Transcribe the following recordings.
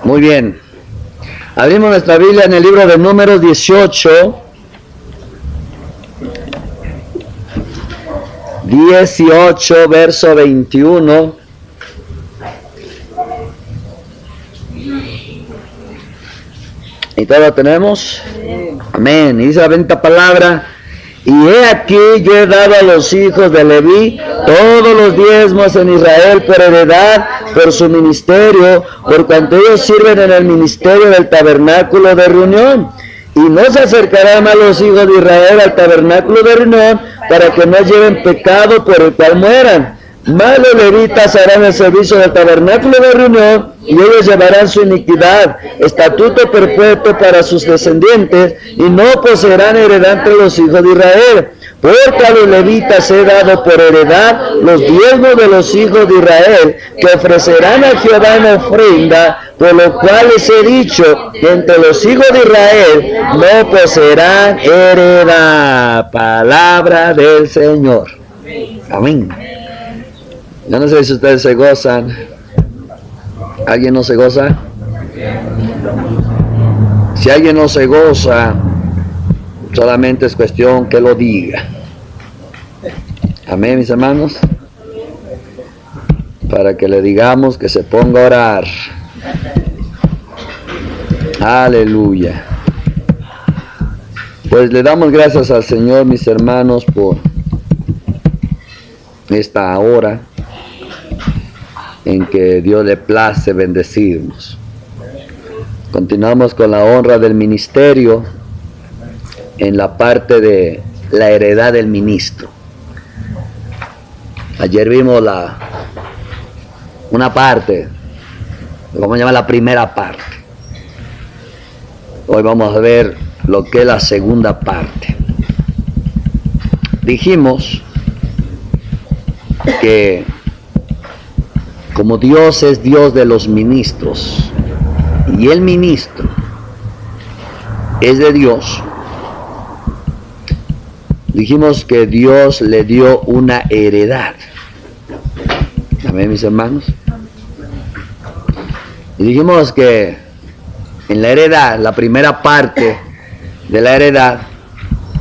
Muy bien. Abrimos nuestra Biblia en el libro de Números 18. 18, verso 21. ¿Y todo lo tenemos? Amén. Y dice la bendita palabra: y he aquí, yo he dado a los hijos de Leví todos los diezmos en Israel por heredad, por su ministerio, por cuanto ellos sirven en el ministerio del tabernáculo de reunión. Y no se acercarán a los hijos de Israel al tabernáculo de reunión, para que no lleven pecado por el cual mueran. Mas los levitas harán el servicio del tabernáculo de reunión, y ellos llevarán su iniquidad, estatuto perpetuo para sus descendientes, y no poseerán heredad entre los hijos de Israel. Porque a los levitas he dado por heredad los diezmos de los hijos de Israel, que ofrecerán a Jehová en ofrenda, por lo cual les he dicho que entre los hijos de Israel no poseerán heredad. Palabra del Señor. Amén. Yo no sé si ustedes se gozan. ¿Alguien no se goza? Si alguien no se goza, solamente es cuestión que lo diga. Amén, mis hermanos. Para que le digamos que se ponga a orar. Aleluya. Pues le damos gracias al Señor, mis hermanos, por esta hora en que Dios le place bendecirnos. Continuamos con la honra del ministerio en la parte de la heredad del ministro. Ayer vimos una parte, vamos a llamar la primera parte. Hoy vamos a ver lo que es la segunda parte. Dijimos que como Dios es Dios de los ministros, y el ministro es de Dios, dijimos que Dios le dio una heredad. Amén, mis hermanos. Y dijimos que en la heredad, la primera parte de la heredad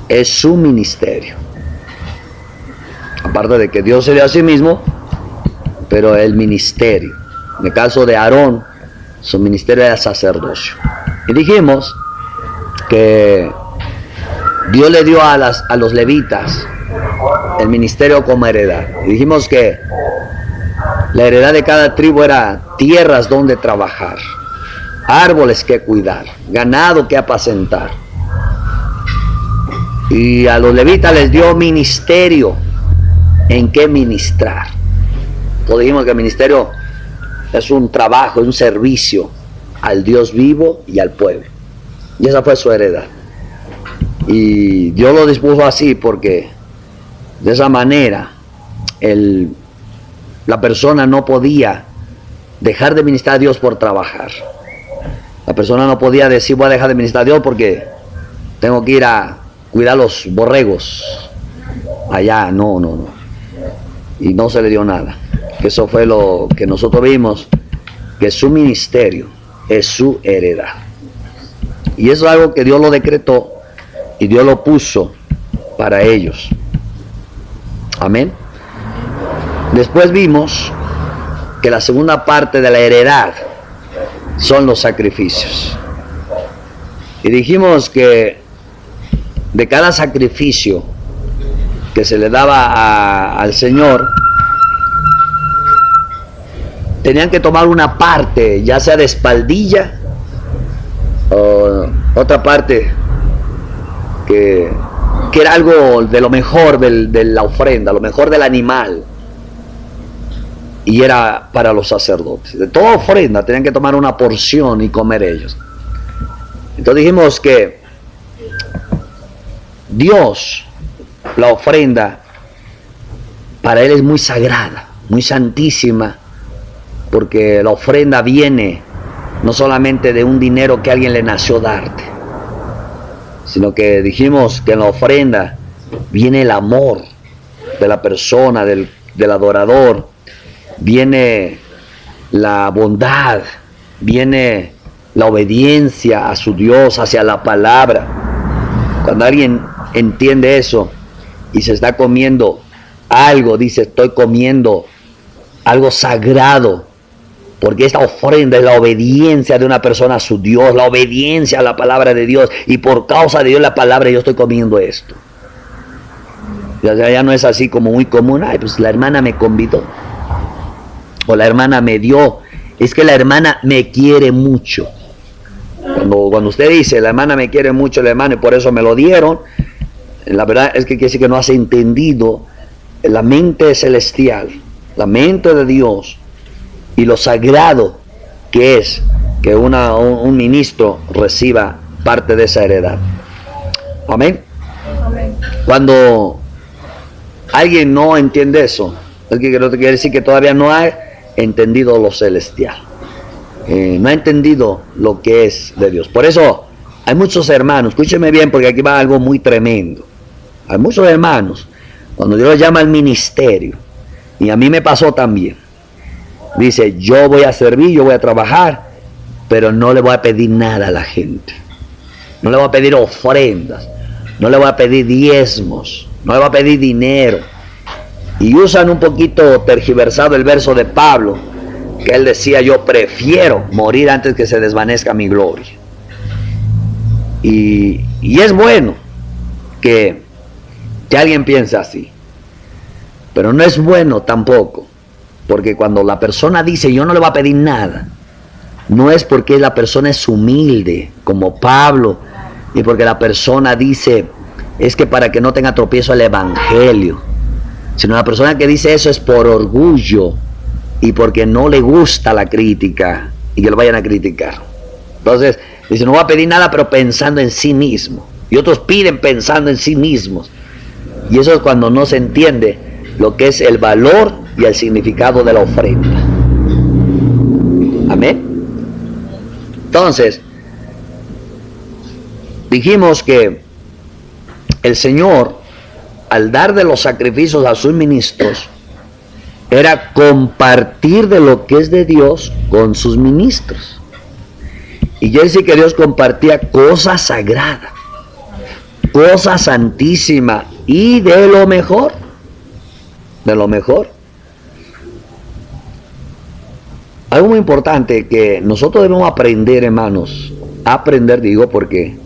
es su ministerio. Aparte de que Dios se dio a sí mismo, pero el ministerio. En el caso de Aarón, su ministerio era sacerdocio. Y dijimos que Dios le dio a los levitas el ministerio como heredad. Y dijimos que la heredad de cada tribu era tierras donde trabajar, árboles que cuidar, ganado que apacentar. Y a los levitas les dio ministerio en que ministrar. Entonces dijimos que el ministerio es un trabajo, un servicio al Dios vivo y al pueblo. Y esa fue su heredad. Y Dios lo dispuso así porque de esa manera la persona no podía dejar de ministrar a Dios por trabajar. La persona no podía decir: voy a dejar de ministrar a Dios porque tengo que ir a cuidar los borregos allá. No. Y no se le dio nada. Eso fue lo que nosotros vimos, que su ministerio es su heredad. Y eso es algo que Dios lo decretó y Dios lo puso para ellos. Amén. Después vimos que la segunda parte de la heredad son los sacrificios. Y dijimos que de cada sacrificio que se le daba al Señor, tenían que tomar una parte, ya sea de espaldilla o otra parte que era algo de lo mejor de la ofrenda, lo mejor del animal, y era para los sacerdotes. De toda ofrenda tenían que tomar una porción y comer ellos. Entonces dijimos que Dios, la ofrenda, para Él es muy sagrada, muy santísima, porque la ofrenda viene no solamente de un dinero que alguien le nació darte, sino que dijimos que en la ofrenda viene el amor de la persona, del adorador, viene la bondad, viene la obediencia a su Dios, hacia la palabra. Cuando alguien entiende eso y se está comiendo algo, dice, estoy comiendo algo sagrado, porque esta ofrenda es la obediencia de una persona a su Dios, la obediencia a la palabra de Dios, y por causa de Dios la palabra yo estoy comiendo esto. Ya no es así como muy común, ay, pues la hermana me convidó, o la hermana me dio, es que la hermana me quiere mucho. Cuando usted dice, la hermana me quiere mucho, la hermana, y por eso me lo dieron, la verdad es que quiere decir que no has entendido la mente celestial, la mente de Dios, y lo sagrado que es que un ministro reciba parte de esa heredad. Amén. Cuando alguien no entiende eso, es que no te quiere decir que todavía no ha entendido lo celestial, no ha entendido lo que es de Dios. Por eso hay muchos hermanos, escúcheme bien porque aquí va algo muy tremendo. Hay muchos hermanos, cuando Dios los llama al ministerio, y a mí me pasó también, dice, yo voy a servir, yo voy a trabajar, pero no le voy a pedir nada a la gente, no le voy a pedir ofrendas, no le voy a pedir diezmos, no le voy a pedir dinero. Y usan un poquito tergiversado el verso de Pablo, que él decía, yo prefiero morir antes que se desvanezca mi gloria. Y es bueno que alguien piense así, pero no es bueno tampoco, porque cuando la persona dice yo no le voy a pedir nada, no es porque la persona es humilde como Pablo, ni porque la persona dice es que para que no tenga tropiezo el evangelio, sino la persona que dice eso es por orgullo y porque no le gusta la crítica y que lo vayan a criticar. Entonces dice, no voy a pedir nada, pero pensando en sí mismo, y otros piden pensando en sí mismos, y eso es cuando no se entiende lo que es el valor y el significado de la ofrenda. Amén. Entonces dijimos que el Señor, al dar de los sacrificios a sus ministros, era compartir de lo que es de Dios con sus ministros. Y yo decía que Dios compartía cosas sagradas, cosas santísimas y de lo mejor. De lo mejor. Algo muy importante que nosotros debemos aprender, hermanos, aprender, digo, porque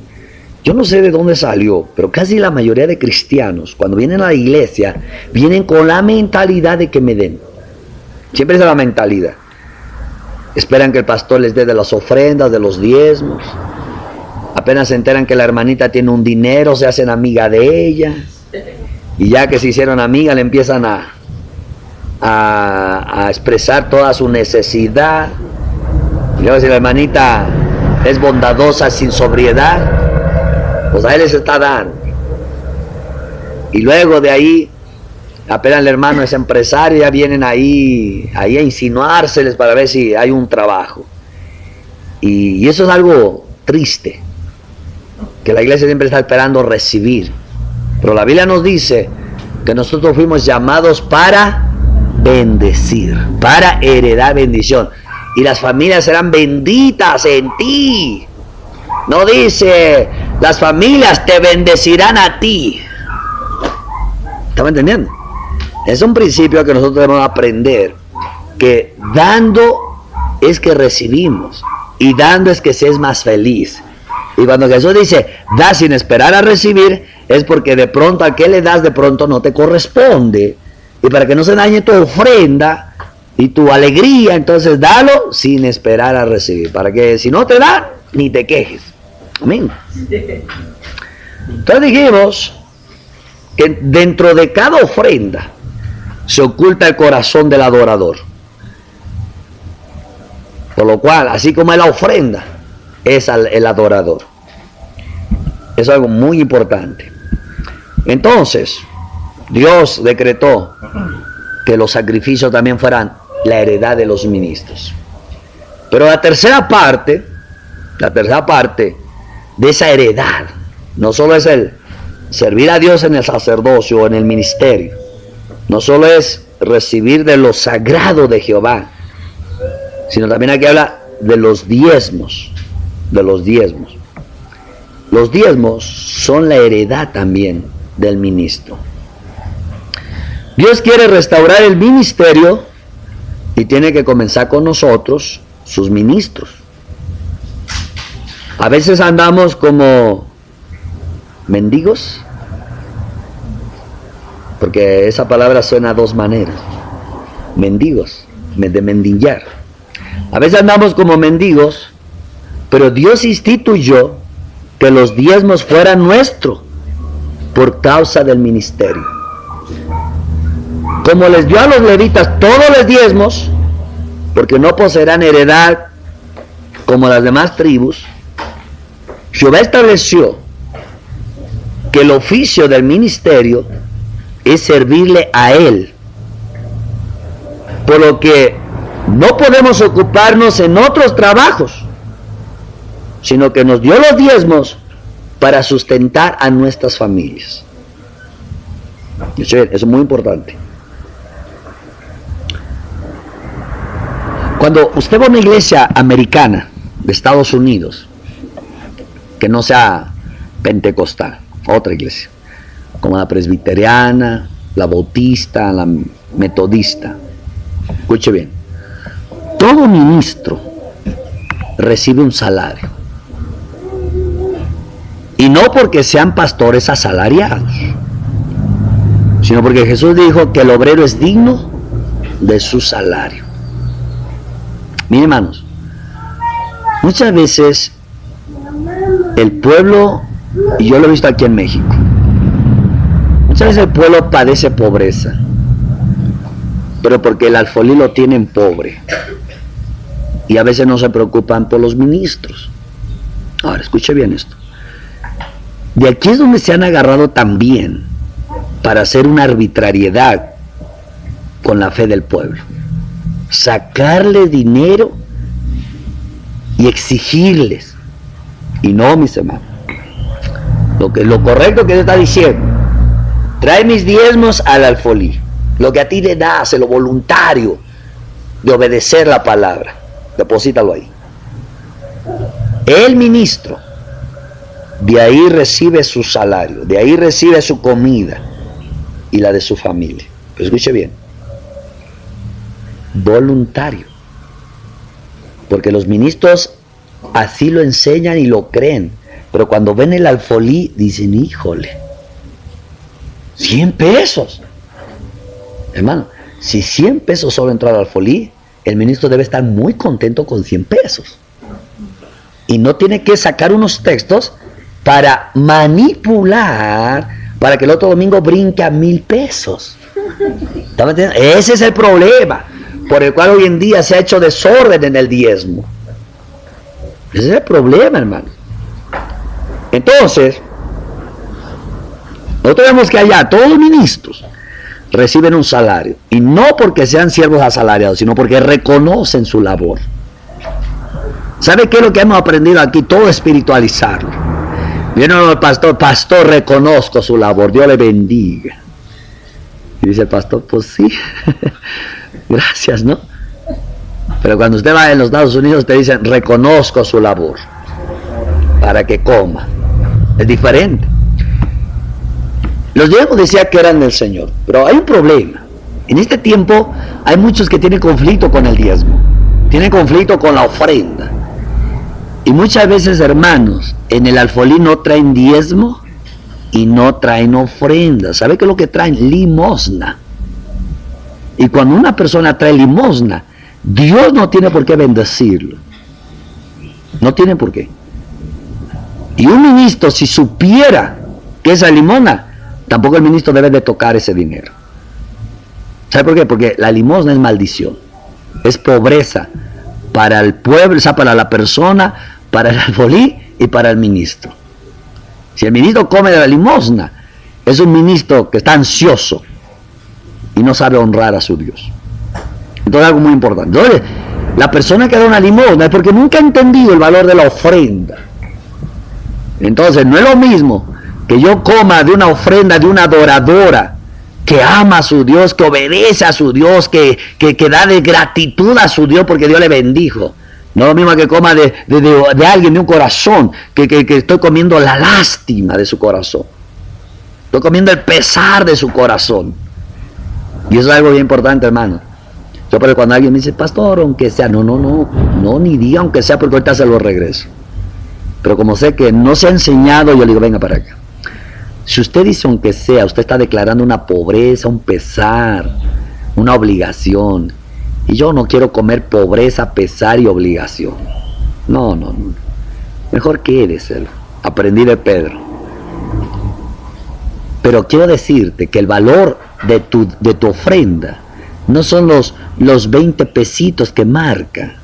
yo no sé de dónde salió, pero casi la mayoría de cristianos, cuando vienen a la iglesia, vienen con la mentalidad de que me den. Siempre es la mentalidad. Esperan que el pastor les dé de las ofrendas, de los diezmos. Apenas se enteran que la hermanita tiene un dinero, se hacen amiga de ella. Y ya que se hicieron amigas, le empiezan a expresar toda su necesidad. Y luego si la hermanita es bondadosa sin sobriedad, pues a él les está dando. Y luego de ahí, apenas el hermano es empresario, ya vienen ahí a insinuárseles para ver si hay un trabajo. Y eso es algo triste, que la iglesia siempre está esperando recibir. Pero la Biblia nos dice que nosotros fuimos llamados para bendecir, para heredar bendición. Y las familias serán benditas en ti. No dice, las familias te bendecirán a ti. ¿Estamos entendiendo? Es un principio que nosotros debemos aprender, que dando es que recibimos, y dando es que se es más feliz. Y cuando Jesús dice, da sin esperar a recibir, es porque de pronto a qué le das de pronto no te corresponde. Y para que no se dañe tu ofrenda y tu alegría, entonces dalo sin esperar a recibir. Para que si no te dan, ni te quejes. Amén. Entonces dijimos que dentro de cada ofrenda se oculta el corazón del adorador. Por lo cual, así como es la ofrenda, es el adorador. Es algo muy importante. Entonces, Dios decretó que los sacrificios también fueran la heredad de los ministros. Pero la tercera parte de esa heredad, no solo es el servir a Dios en el sacerdocio o en el ministerio, no solo es recibir de lo sagrado de Jehová, sino también aquí habla de los diezmos, de los diezmos. Los diezmos son la heredad también del ministro. Dios quiere restaurar el ministerio y tiene que comenzar con nosotros, sus ministros. A veces andamos como mendigos, porque esa palabra suena a dos maneras. Mendigos, de mendigar. A veces andamos como mendigos, pero Dios instituyó que los diezmos fueran nuestros por causa del ministerio. Como les dio a los levitas todos los diezmos, porque no poseerán heredad como las demás tribus, Jehová estableció que el oficio del ministerio es servirle a Él, por lo que no podemos ocuparnos en otros trabajos, sino que nos dio los diezmos para sustentar a nuestras familias. Eso es muy importante. Cuando usted va a una iglesia americana de Estados Unidos, que no sea pentecostal, otra iglesia, como la presbiteriana, la bautista, la metodista, escuche bien, todo ministro recibe un salario, y no porque sean pastores asalariados, sino porque Jesús dijo que el obrero es digno de su salario. Miren, hermanos, muchas veces el pueblo, y yo lo he visto aquí en México, muchas veces el pueblo padece pobreza, pero porque el alfolí lo tienen pobre, y a veces no se preocupan por los ministros. Ahora, escuche bien esto. De aquí es donde se han agarrado también para hacer una arbitrariedad con la fe del pueblo. Sacarle dinero y exigirles. Y no, mis hermanos. Lo correcto que Dios está diciendo: trae mis diezmos al alfolí. Lo que a ti le das, lo voluntario de obedecer la palabra, deposítalo ahí. El ministro, de ahí recibe su salario, de ahí recibe su comida y la de su familia. Pero escuche bien, voluntario, porque los ministros así lo enseñan y lo creen, pero cuando ven el alfolí dicen: híjole, 100 pesos. Hermano, si 100 pesos solo entró al alfolí, el ministro debe estar muy contento con 100 pesos. Y no tiene que sacar unos textos para manipular, para que el otro domingo brinque a 1000 pesos. ¿Está entendiendo? Ese es el problema por el cual hoy en día se ha hecho desorden en el diezmo. Ese es el problema, hermano. Entonces, nosotros vemos que allá todos los ministros reciben un salario, y no porque sean siervos asalariados, sino porque reconocen su labor. ¿Sabe qué es lo que hemos aprendido aquí? Todo espiritualizarlo. Viene el pastor: pastor, reconozco su labor, Dios le bendiga. Y dice el pastor: pues sí, gracias, ¿no? Pero cuando usted va en los Estados Unidos te dicen: reconozco su labor, para que coma. Es diferente. Los diezmos decía que eran del Señor, pero hay un problema. En este tiempo hay muchos que tienen conflicto con el diezmo, tienen conflicto con la ofrenda. Y muchas veces, hermanos, en el alfolí no traen diezmo y no traen ofrenda. ¿Sabe qué es lo que traen? Limosna. Y cuando una persona trae limosna, Dios no tiene por qué bendecirlo. No tiene por qué. Y un ministro, si supiera que esa limosna, tampoco el ministro debe de tocar ese dinero. ¿Sabe por qué? Porque la limosna es maldición, es pobreza para el pueblo, o sea, para la persona, para el alfolí y para el ministro. Si el ministro come de la limosna, es un ministro que está ansioso y no sabe honrar a su Dios. Entonces, algo muy importante. Entonces, la persona que da una limosna es porque nunca ha entendido el valor de la ofrenda. Entonces, no es lo mismo que yo coma de una ofrenda de una adoradora que ama a su Dios, que obedece a su Dios, que da de gratitud a su Dios porque Dios le bendijo. No es lo mismo que coma de alguien, de un corazón, que estoy comiendo la lástima de su corazón. Estoy comiendo el pesar de su corazón. Y eso es algo bien importante, hermano. Yo, pero cuando alguien me dice, pastor, aunque sea, no, ni diga aunque sea, porque ahorita se lo regreso. Pero como sé que no se ha enseñado, yo le digo, venga para acá. Si usted dice aunque sea, usted está declarando una pobreza, un pesar, una obligación. Y yo no quiero comer pobreza, pesar y obligación. No. Mejor quédeselo. Aprendí de Pedro. Pero quiero decirte que el valor de tu ofrenda no son los 20 pesitos que marca.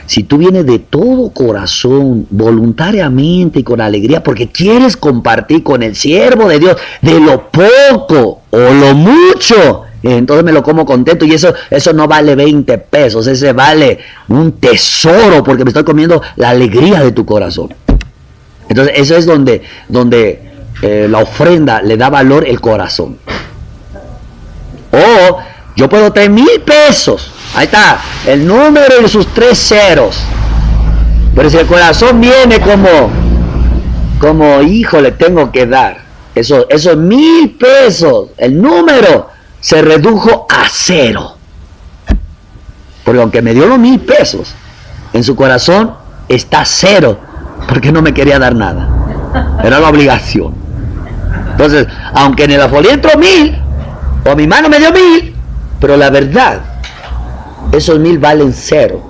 Si tú vienes de todo corazón, voluntariamente y con alegría, porque quieres compartir con el siervo de Dios de lo poco o lo mucho, entonces me lo como contento, y eso no vale 20 pesos, ese vale un tesoro, porque me estoy comiendo la alegría de tu corazón. Entonces eso es donde la ofrenda le da valor el corazón. O yo puedo tener 1,000 pesos, ahí está, el número y sus 3 ceros, pero si el corazón viene como hijo, le tengo que dar esos 1,000 pesos, el número se redujo a 0, porque aunque me dio los 1,000 pesos, en su corazón está 0, porque no me quería dar nada, era la obligación. Entonces, aunque en el alfolí entró 1,000, o mi mano me dio 1,000, pero la verdad, esos 1,000 valen 0,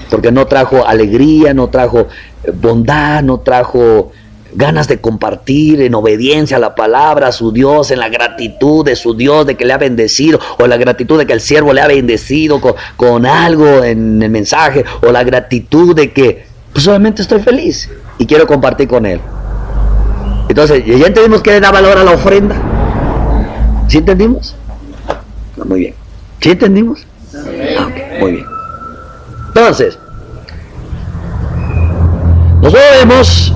porque no trajo alegría, no trajo bondad, no trajo ganas de compartir en obediencia a la palabra, a su Dios, en la gratitud de su Dios, de que le ha bendecido, o la gratitud de que el siervo le ha bendecido con algo en el mensaje, o la gratitud de que pues solamente estoy feliz y quiero compartir con él. Entonces, ¿ya entendimos que le da valor a la ofrenda? ¿Sí entendimos? No, muy bien. ¿Sí entendimos? Okay, muy bien. Entonces, nosotros vemos,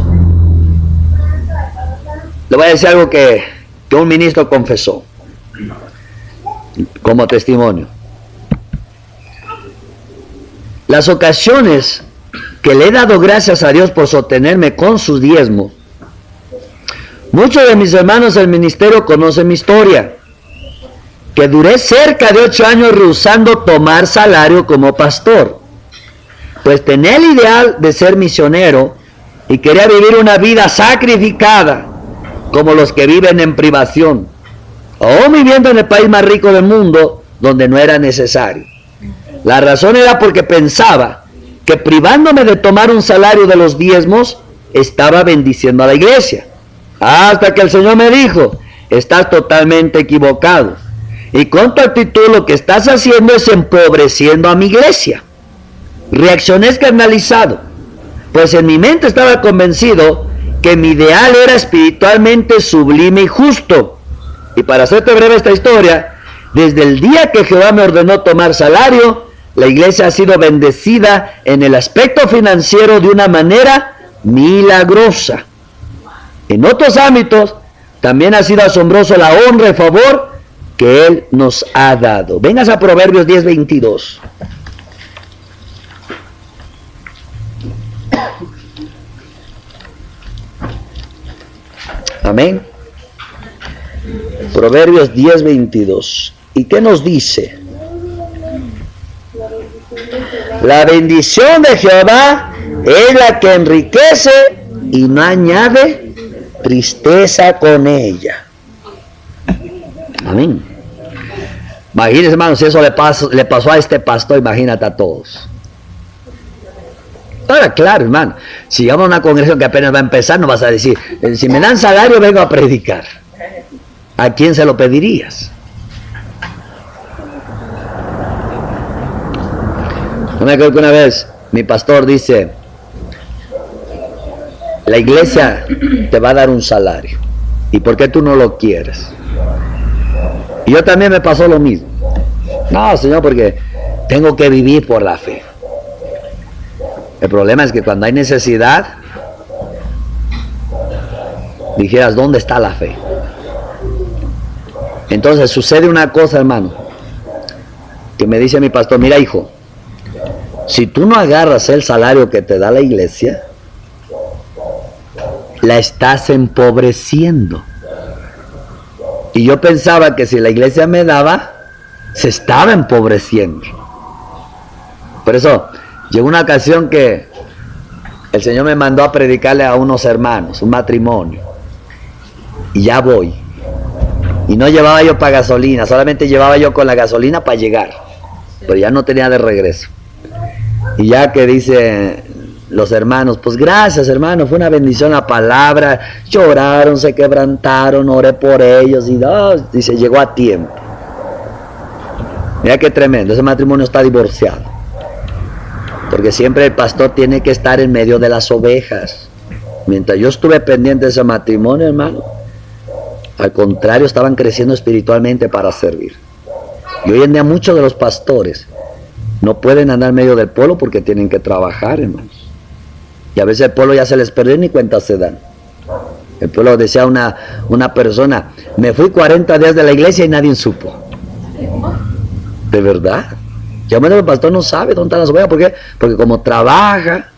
le voy a decir algo que un ministro confesó como testimonio. Las ocasiones que le he dado gracias a Dios por sostenerme con sus diezmos, muchos de mis hermanos del ministerio conocen mi historia, que duré cerca de 8 años rehusando tomar salario como pastor, pues tenía el ideal de ser misionero y quería vivir una vida sacrificada como los que viven en privación, o viviendo en el país más rico del mundo donde no era necesario. La razón era porque pensaba que privándome de tomar un salario de los diezmos estaba bendiciendo a la iglesia, hasta que el Señor me dijo: estás totalmente equivocado, y con tu actitud lo que estás haciendo es empobreciendo a mi iglesia. Reaccioné escandalizado, pues en mi mente estaba convencido que mi ideal era espiritualmente sublime y justo. Y para hacerte breve esta historia, desde el día que Jehová me ordenó tomar salario, la iglesia ha sido bendecida en el aspecto financiero de una manera milagrosa. En otros ámbitos también ha sido asombroso la honra y favor que Él nos ha dado. Vengas a Proverbios 10:22. Amén. Proverbios 10:22. ¿Y qué nos dice? La bendición de Jehová es la que enriquece y no añade tristeza con ella. Amén. Imagínense, hermanos, si eso le pasó a este pastor, imagínate a todos. Ahora, claro, hermano, si llegamos a una congregación que apenas va a empezar, no vas a decir, si me dan salario vengo a predicar. ¿A quién se lo pedirías? No me acuerdo que una vez mi pastor dice: la iglesia te va a dar un salario, ¿y por qué tú no lo quieres? Y yo también me pasó lo mismo. No, Señor, porque tengo que vivir por la fe. El problema es que cuando hay necesidad, dijeras, ¿dónde está la fe? Entonces sucede una cosa, hermano, que me dice mi pastor: mira, hijo, si tú no agarras el salario que te da la iglesia, la estás empobreciendo. Y yo pensaba que si la iglesia me daba, se estaba empobreciendo. Por eso, llegó una ocasión que el Señor me mandó a predicarle a unos hermanos, un matrimonio. Y ya voy. Y no llevaba yo para gasolina, solamente llevaba yo con la gasolina para llegar. Pero ya no tenía de regreso. Y ya que dice los hermanos: pues gracias, hermano, fue una bendición la palabra. Lloraron, se quebrantaron, oré por ellos. Y dice, llegó a tiempo. Mira qué tremendo, ese matrimonio está divorciado. Porque siempre el pastor tiene que estar en medio de las ovejas. Mientras yo estuve pendiente de ese matrimonio, hermano, al contrario, estaban creciendo espiritualmente para servir. Y hoy en día muchos de los pastores no pueden andar en medio del pueblo porque tienen que trabajar, hermanos. Y a veces el pueblo ya se les perdió y ni cuenta se dan. El pueblo decía una persona: me fui 40 días de la iglesia y nadie supo. ¿De verdad? Ya menos el pastor no sabe dónde están las ovejas. ¿Por qué? Porque como trabaja,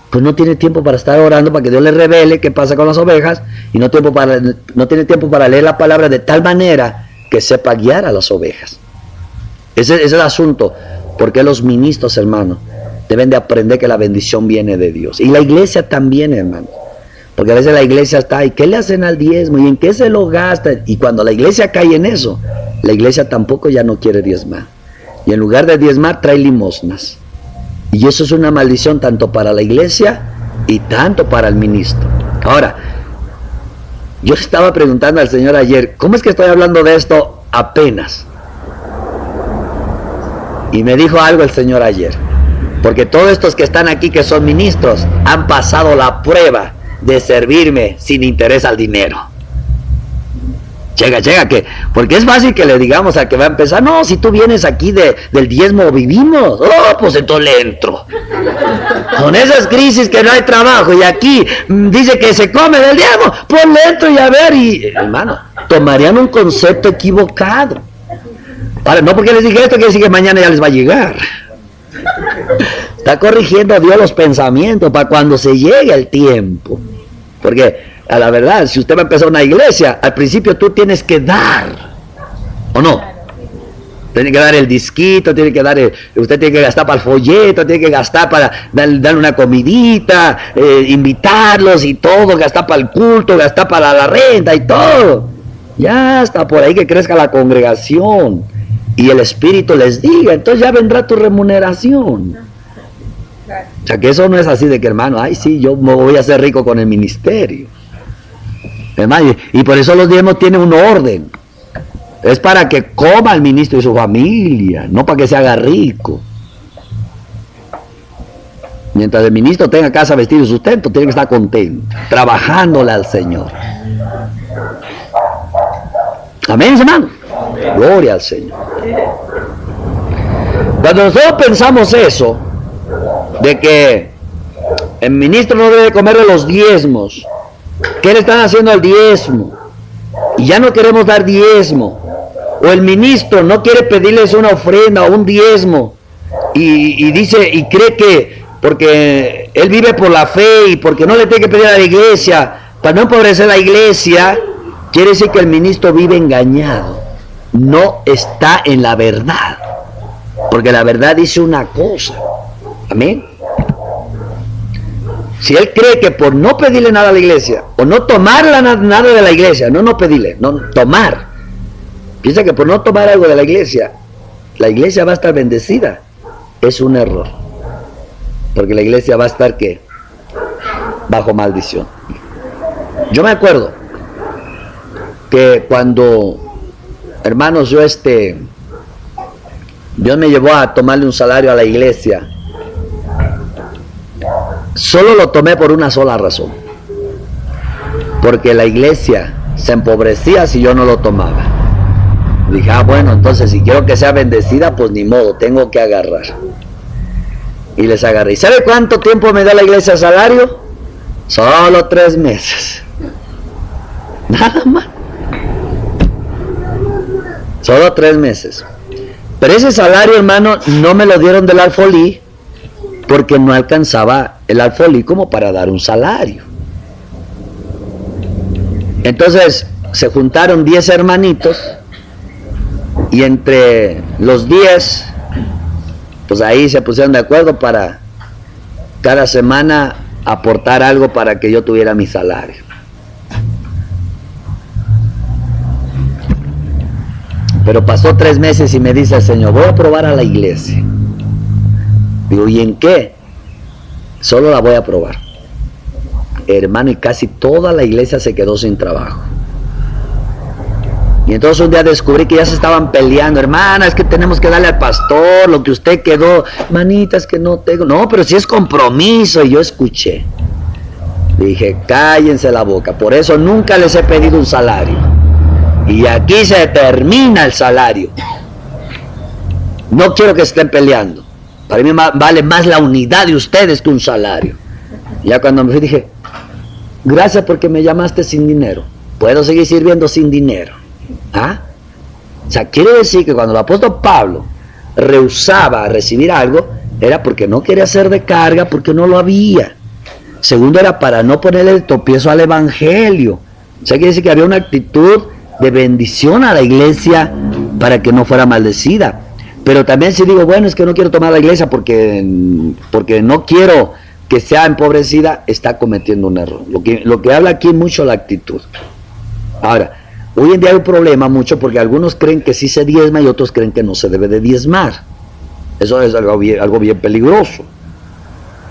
pues no tiene tiempo para estar orando para que Dios le revele qué pasa con las ovejas, y no tiene tiempo para leer la palabra de tal manera que sepa guiar a las ovejas. Ese es el asunto. Porque los ministros, hermano, deben de aprender que la bendición viene de Dios. Y la iglesia también, hermano. Porque a veces la iglesia está: ¿y qué le hacen al diezmo? ¿Y en qué se lo gastan? Y cuando la iglesia cae en eso, la iglesia tampoco ya no quiere diezmar. Y en lugar de diezmar, trae limosnas. Y eso es una maldición tanto para la iglesia y tanto para el ministro. Ahora, yo estaba preguntando al Señor ayer: ¿cómo es que estoy hablando de esto apenas? Y me dijo algo el Señor ayer: porque todos estos que están aquí, que son ministros, han pasado la prueba de servirme sin interés al dinero. Llega, que, porque es fácil que le digamos al que va a empezar: no, si tú vienes aquí del diezmo vivimos. Oh, pues entonces le entro. Con esas crisis que no hay trabajo y aquí dice que se come del diezmo, pues le entro y a ver. Y hermano, tomarían un concepto equivocado. Ahora, no porque les dije esto quiere decir que mañana ya les va a llegar. Está corrigiendo a Dios los pensamientos para cuando se llegue el tiempo. Porque, a la verdad, si usted va a empezar una iglesia, al principio tú tienes que dar, ¿o no? Tiene que dar el disquito, usted tiene que gastar para el folleto, tiene que gastar para darle una comidita, invitarlos y todo, gastar para el culto, gastar para la renta y todo. Ya está por ahí que crezca la congregación y el Espíritu les diga, entonces ya vendrá tu remuneración. O sea que eso no es así de que, hermano, ay sí, yo me voy a hacer rico con el ministerio. Hermano, y por eso los diezmos tienen un orden. Es para que coma el ministro y su familia, no para que se haga rico. Mientras el ministro tenga casa, vestido y sustento, tiene que estar contento, trabajándole al Señor. Amén, hermano. Gloria al Señor. Cuando nosotros pensamos eso, de que el ministro no debe comer de los diezmos, ¿qué le están haciendo al diezmo? Y ya no queremos dar diezmo. O el ministro no quiere pedirles una ofrenda o un diezmo. Y dice, y cree que porque él vive por la fe y porque no le tiene que pedir a la iglesia, para no empobrecer la iglesia, quiere decir que el ministro vive engañado. No está en la verdad. Porque la verdad dice una cosa. Amén. Si él cree que por no pedirle nada a la iglesia, o no tomar nada de la iglesia, no pedirle, no tomar, piensa que por no tomar algo de la iglesia va a estar bendecida, es un error. Porque la iglesia va a estar, ¿qué? Bajo maldición. Yo me acuerdo que cuando, hermanos, Dios me llevó a tomarle un salario a la iglesia, solo lo tomé por una sola razón: porque la iglesia se empobrecía si yo no lo tomaba. Dije, bueno, entonces si quiero que sea bendecida, pues ni modo, tengo que agarrar. Y les agarré. ¿Y sabe cuánto tiempo me da la iglesia salario? Solo 3 meses. Nada más. Solo 3 meses. Pero ese salario, hermano, no me lo dieron del alfolí porque no alcanzaba el alfolí como para dar un salario. Entonces se juntaron 10 hermanitos y entre los 10, pues ahí se pusieron de acuerdo para cada semana aportar algo para que yo tuviera mi salario. Pero pasó 3 meses y me dice el Señor, voy a probar a la iglesia. Digo, ¿y en qué? Solo la voy a probar. Hermano, y casi toda la iglesia se quedó sin trabajo. Y entonces un día descubrí que ya se estaban peleando. Hermana, es que tenemos que darle al pastor lo que usted quedó. Manita, es que no tengo. No, pero si es compromiso. Y yo escuché. Dije, cállense la boca. Por eso nunca les he pedido un salario. Y aquí se termina el salario. No quiero que estén peleando. Para mí vale más la unidad de ustedes que un salario. Y ya cuando me fui dije, gracias porque me llamaste sin dinero. Puedo seguir sirviendo sin dinero. ¿Ah? O sea, quiere decir que cuando el apóstol Pablo rehusaba a recibir algo, era porque no quería ser de carga, porque no lo había. Segundo, era para no ponerle el tropiezo al evangelio. O sea, quiere decir que había una actitud de bendición a la iglesia para que no fuera maldecida. Pero también si digo, bueno, es que no quiero tomar la iglesia porque no quiero que sea empobrecida, está cometiendo un error. Lo que habla aquí es mucho la actitud. Ahora, hoy en día hay un problema mucho porque algunos creen que sí se diezma y otros creen que no se debe de diezmar. Eso es algo bien peligroso.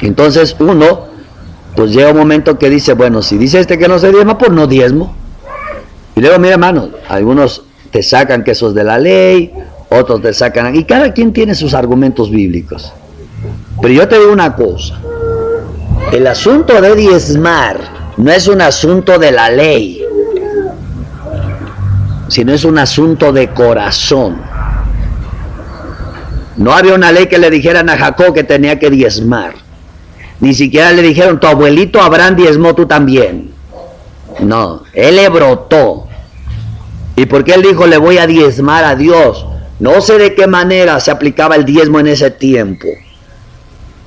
Entonces uno, pues llega un momento que dice, bueno, si dice que no se diezma, pues no diezmo. Y luego, mira, hermano, algunos te sacan que eso es de la ley, otros te sacan, y cada quien tiene sus argumentos bíblicos. Pero yo te digo una cosa, el asunto de diezmar no es un asunto de la ley, sino es un asunto de corazón. No había una ley que le dijeran a Jacob que tenía que diezmar. Ni siquiera le dijeron, tu abuelito Abraham diezmó, tú también. No, él le brotó. ¿Y por qué él dijo, le voy a diezmar a Dios? No sé de qué manera se aplicaba el diezmo en ese tiempo.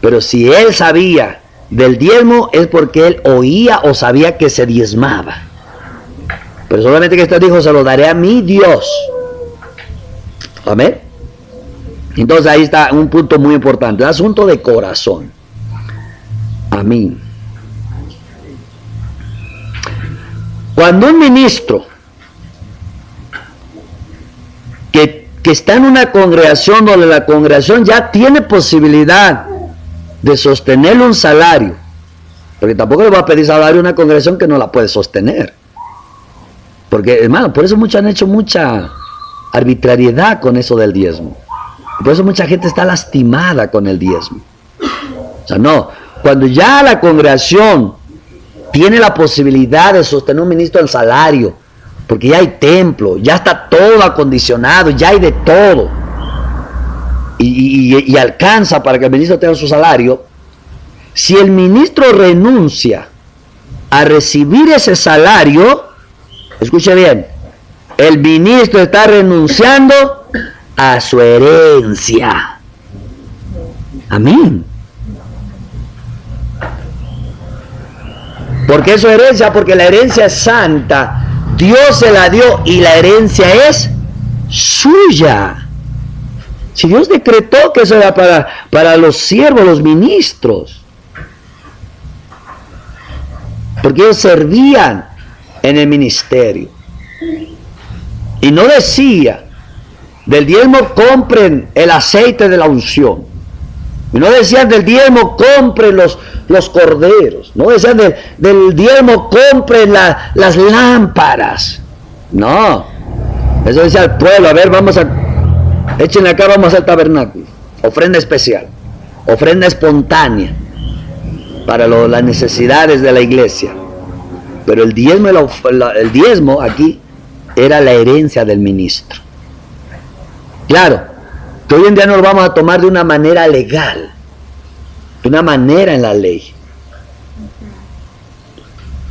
Pero si él sabía del diezmo, es porque él oía o sabía que se diezmaba. Pero solamente que este dijo, se lo daré a mi Dios. Amén. Entonces ahí está un punto muy importante, el asunto de corazón. Amén. Cuando un ministro que está en una congregación donde la congregación ya tiene posibilidad de sostenerle un salario, porque tampoco le va a pedir salario a una congregación que no la puede sostener. Porque, hermano, por eso muchos han hecho mucha arbitrariedad con eso del diezmo. Por eso mucha gente está lastimada con el diezmo. O sea, no, cuando ya la congregación tiene la posibilidad de sostener un ministro en salario, porque ya hay templo, ya está todo acondicionado, ya hay de todo, y alcanza para que el ministro tenga su salario. Si el ministro renuncia a recibir ese salario, escuche bien, el ministro está renunciando a su herencia. Amén. ¿Por qué su herencia? Porque la herencia es santa. Dios se la dio y la herencia es suya. Si Dios decretó que eso era para los siervos, los ministros, porque ellos servían en el ministerio. Y no decía, del diezmo compren el aceite de la unción. Y no decían del diezmo compren los corderos. No decían del diezmo compren las lámparas. No. Eso decía al pueblo, a ver, échenle acá, vamos al tabernáculo. Ofrenda especial. Ofrenda espontánea. Para las necesidades de la iglesia. Pero el diezmo aquí era la herencia del ministro. Claro, que hoy en día no lo vamos a tomar de una manera legal, de una manera en la ley.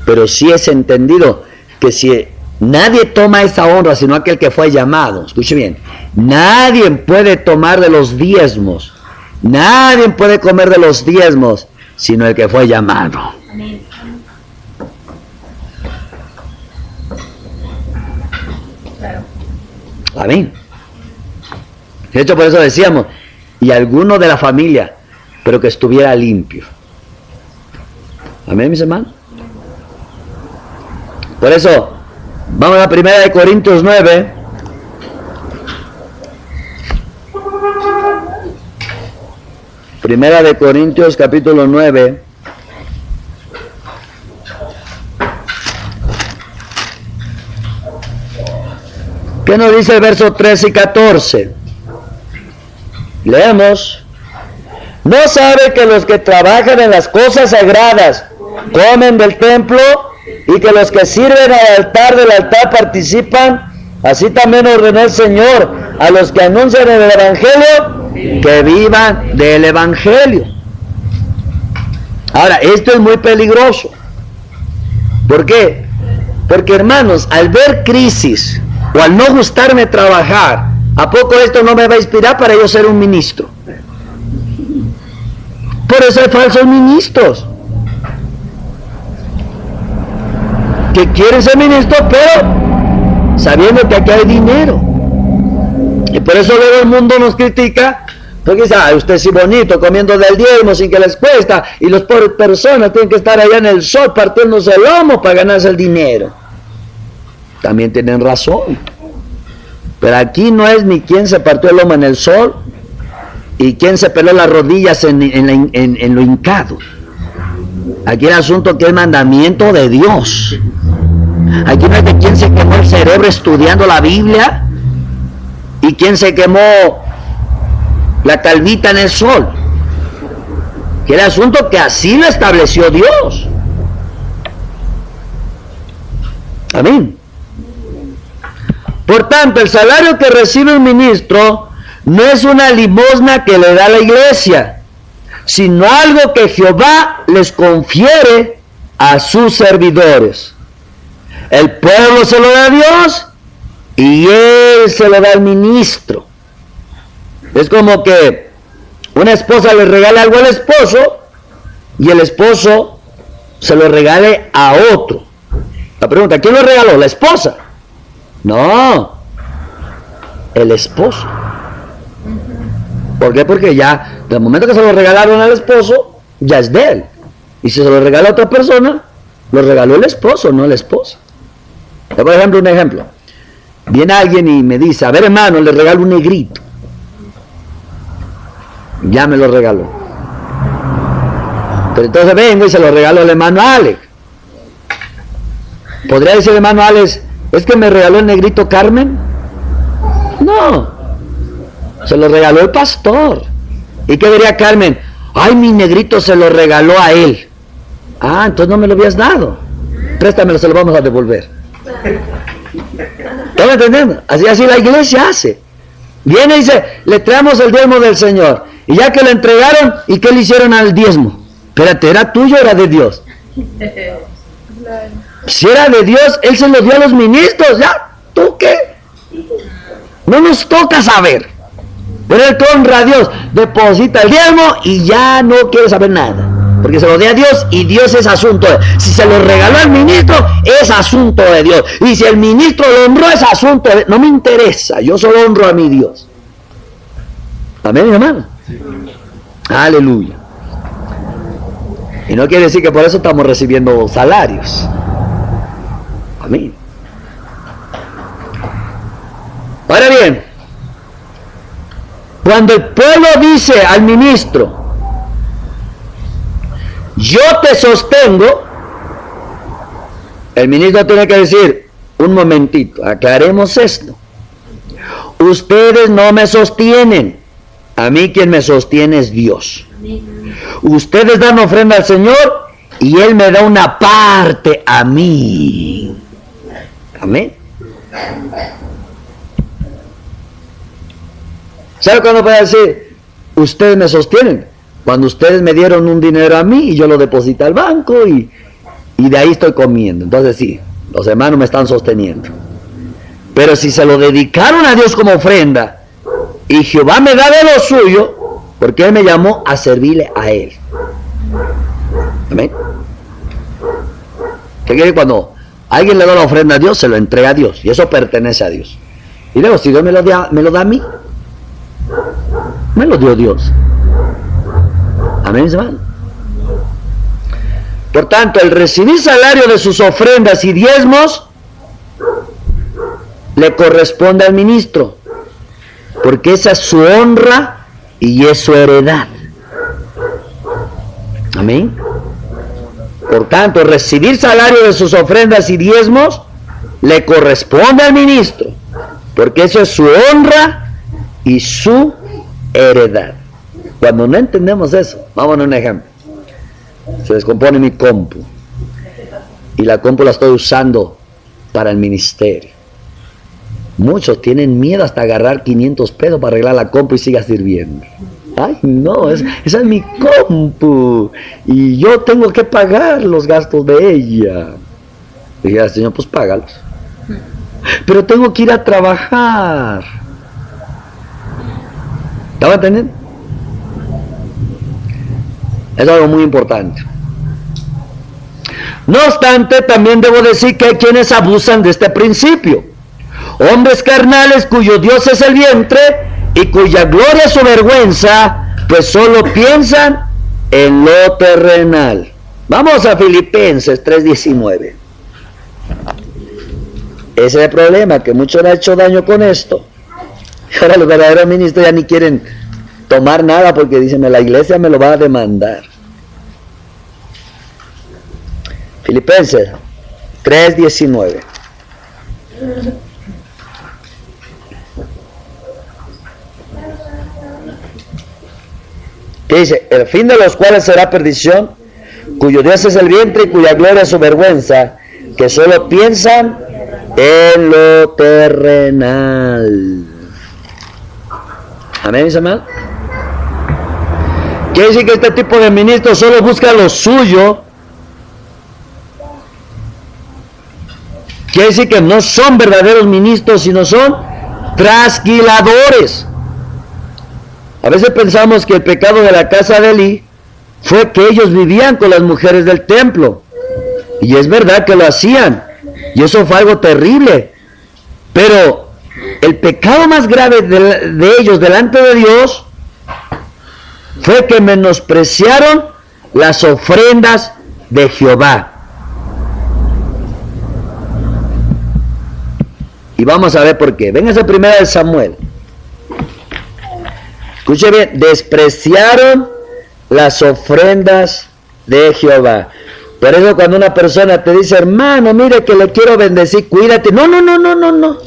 Pero sí es entendido que si Nadie toma esa honra sino aquel que fue llamado. Escuche bien. Nadie puede tomar de los diezmos. Nadie puede comer de los diezmos sino el que fue llamado. Amén. Claro. Amén. De hecho, por eso decíamos, y alguno de la familia, pero que estuviera limpio. Amén, mis hermanos. Por eso, vamos a 1 Corintios 9. Primera de Corintios capítulo 9. ¿Qué nos dice el verso 13 y 14? Leemos. ¿No sabe que los que trabajan en las cosas sagradas comen del templo y que los que sirven al altar del altar participan? Así también ordenó el Señor a los que anuncian el Evangelio que vivan del Evangelio. Ahora, esto es muy peligroso. ¿Por qué? Porque, hermanos, al ver crisis o al no gustarme trabajar, ¿a poco esto no me va a inspirar para yo ser un ministro? Por eso hay falsos ministros que quieren ser ministros, pero sabiendo que aquí hay dinero. Y por eso luego el mundo nos critica, porque dice, usted sí bonito, comiendo del diezmo sin que les cuesta, y las pobres personas tienen que estar allá en el sol partiéndose el lomo para ganarse el dinero. También tienen razón. Pero aquí no es ni quién se partió el lomo en el sol y quién se peló las rodillas en lo hincado. Aquí el asunto que es mandamiento de Dios. Aquí no es de quién se quemó el cerebro estudiando la Biblia y quién se quemó la calvita en el sol. Que el asunto que así lo estableció Dios. Amén. Por tanto, el salario que recibe un ministro no es una limosna que le da la iglesia, sino algo que Jehová les confiere a sus servidores. El pueblo se lo da a Dios y él se lo da al ministro. Es como que una esposa le regala algo al esposo y el esposo se lo regale a otro. La pregunta, ¿quién lo regaló? ¿La esposa? No, el esposo. ¿Por qué? Porque ya, del momento que se lo regalaron al esposo, ya es de él. Y si se lo regala a otra persona, lo regaló el esposo, no la esposa. Por ejemplo, un ejemplo. Viene alguien y me dice, a ver hermano, le regalo un negrito. Ya me lo regaló. Pero entonces vengo y se lo regalo al hermano Alex. ¿Podría decir el hermano Alex, es que me regaló el negrito Carmen? No. Se lo regaló el pastor. ¿Y qué diría Carmen? Ay, mi negrito se lo regaló a él. Ah, entonces no me lo habías dado. Préstamelo, se lo vamos a devolver. ¿Están entendiendo? Así la iglesia hace. Viene y dice, le traemos el diezmo del Señor. Y ya que le entregaron, ¿y qué le hicieron al diezmo? Espérate, ¿era tuyo o era de Dios? Si era de Dios, Él se lo dio a los ministros. ¿Ya? ¿Tú qué? No nos toca saber. Pero Él honra a Dios, deposita el diezmo y ya no quiere saber nada. Porque se lo dio a Dios y Dios es asunto de Dios. Si se lo regaló al ministro, es asunto de Dios. Y si el ministro lo honró, es asunto de Dios. No me interesa, yo solo honro a mi Dios. Amén, hermano. Sí. Aleluya. Y no quiere decir que por eso estamos recibiendo salarios. Amén. Ahora bien, cuando el pueblo dice al ministro, yo te sostengo, el ministro tiene que decir, un momentito, aclaremos esto. Ustedes no me sostienen, a mí quien me sostiene es Dios. Ustedes dan ofrenda al Señor y Él me da una parte a mí. Amén. ¿Sabe cuándo puede decir? Ustedes me sostienen. Cuando ustedes me dieron un dinero a mí y yo lo deposité al banco y de ahí estoy comiendo. Entonces sí, los hermanos me están sosteniendo. Pero si se lo dedicaron a Dios como ofrenda, y Jehová me da de lo suyo, porque Él me llamó a servirle a Él. Amén. ¿Qué quiere? Cuando alguien le da la ofrenda a Dios, se lo entrega a Dios, y eso pertenece a Dios. Y luego, si Dios me lo da a mí, me lo dio Dios. Amén, hermano. Por tanto, el recibir salario de sus ofrendas y diezmos le corresponde al ministro, porque esa es su honra y es su heredad. Amén. Por tanto, recibir salario de sus ofrendas y diezmos le corresponde al ministro, porque eso es su honra y su heredad. Cuando no entendemos eso, vamos a un ejemplo. Se descompone mi compu y la compu la estoy usando para el ministerio. Muchos tienen miedo hasta agarrar 500 pesos para arreglar la compu y siga sirviendo. Ay, no, esa es mi compu y yo tengo que pagar los gastos de ella. Y dije al Señor, pues págalos. Pero tengo que ir a trabajar. ¿Estaba entendiendo? Es algo muy importante. No obstante, también debo decir que hay quienes abusan de este principio. Hombres carnales cuyo Dios es el vientre y cuya gloria es su vergüenza, pues solo piensan en lo terrenal. Vamos a Filipenses 3:19. Ese es el problema, que muchos han hecho daño con esto. Ahora los verdaderos ministros ya ni quieren tomar nada porque dicen, la iglesia me lo va a demandar. Filipenses 3:19. ¿Qué dice? El fin de los cuales será perdición, cuyo Dios es el vientre y cuya gloria es su vergüenza, que solo piensan en lo terrenal. Amén, mis hermanos. Quiere decir que este tipo de ministros solo busca lo suyo. Quiere decir que no son verdaderos ministros, sino son trasquiladores. A veces pensamos que el pecado de la casa de Elí fue que ellos vivían con las mujeres del templo. Y es verdad que lo hacían. Y eso fue algo terrible. Pero el pecado más grave de ellos delante de Dios fue que menospreciaron las ofrendas de Jehová. Y vamos a ver por qué. Véngase primero de Samuel. Escuche bien, despreciaron las ofrendas de Jehová. Por eso cuando una persona te dice, hermano, mire que le quiero bendecir, cuídate. No.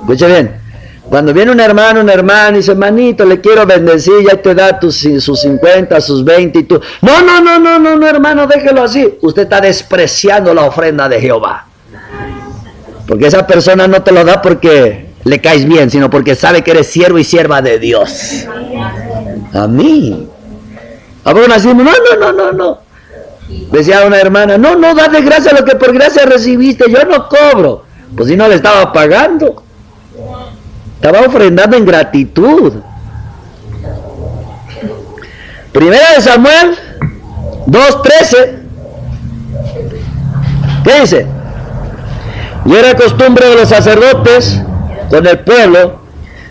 Escuche bien. Cuando viene un hermano y dice, hermanito, le quiero bendecir, ya te da sus 50, sus 20 y tú. No, hermano, déjelo así. Usted está despreciando la ofrenda de Jehová. Porque esa persona no te lo da porque le caes bien, sino porque sabe que eres siervo y sierva de Dios. Amén. Ahora decimos, no. Decía una hermana, no, dale gracias a lo que por gracia recibiste, yo no cobro. Pues si no le estaba pagando. Estaba ofrendando en gratitud. Primera de Samuel 2:13. ¿Qué dice? Y era costumbre de los sacerdotes con el pueblo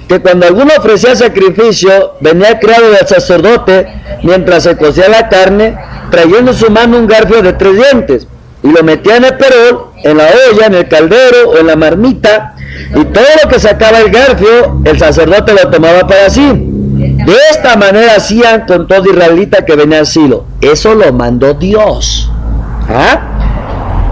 que cuando alguno ofrecía sacrificio, venía el criado del sacerdote mientras se cocía la carne, trayendo en su mano un garfio de 3 dientes, y lo metía en el perol, en la olla, en el caldero o en la marmita, y todo lo que sacaba el garfio, el sacerdote lo tomaba para sí. De esta manera hacían con todo israelita que venía al Silo. Eso lo mandó Dios.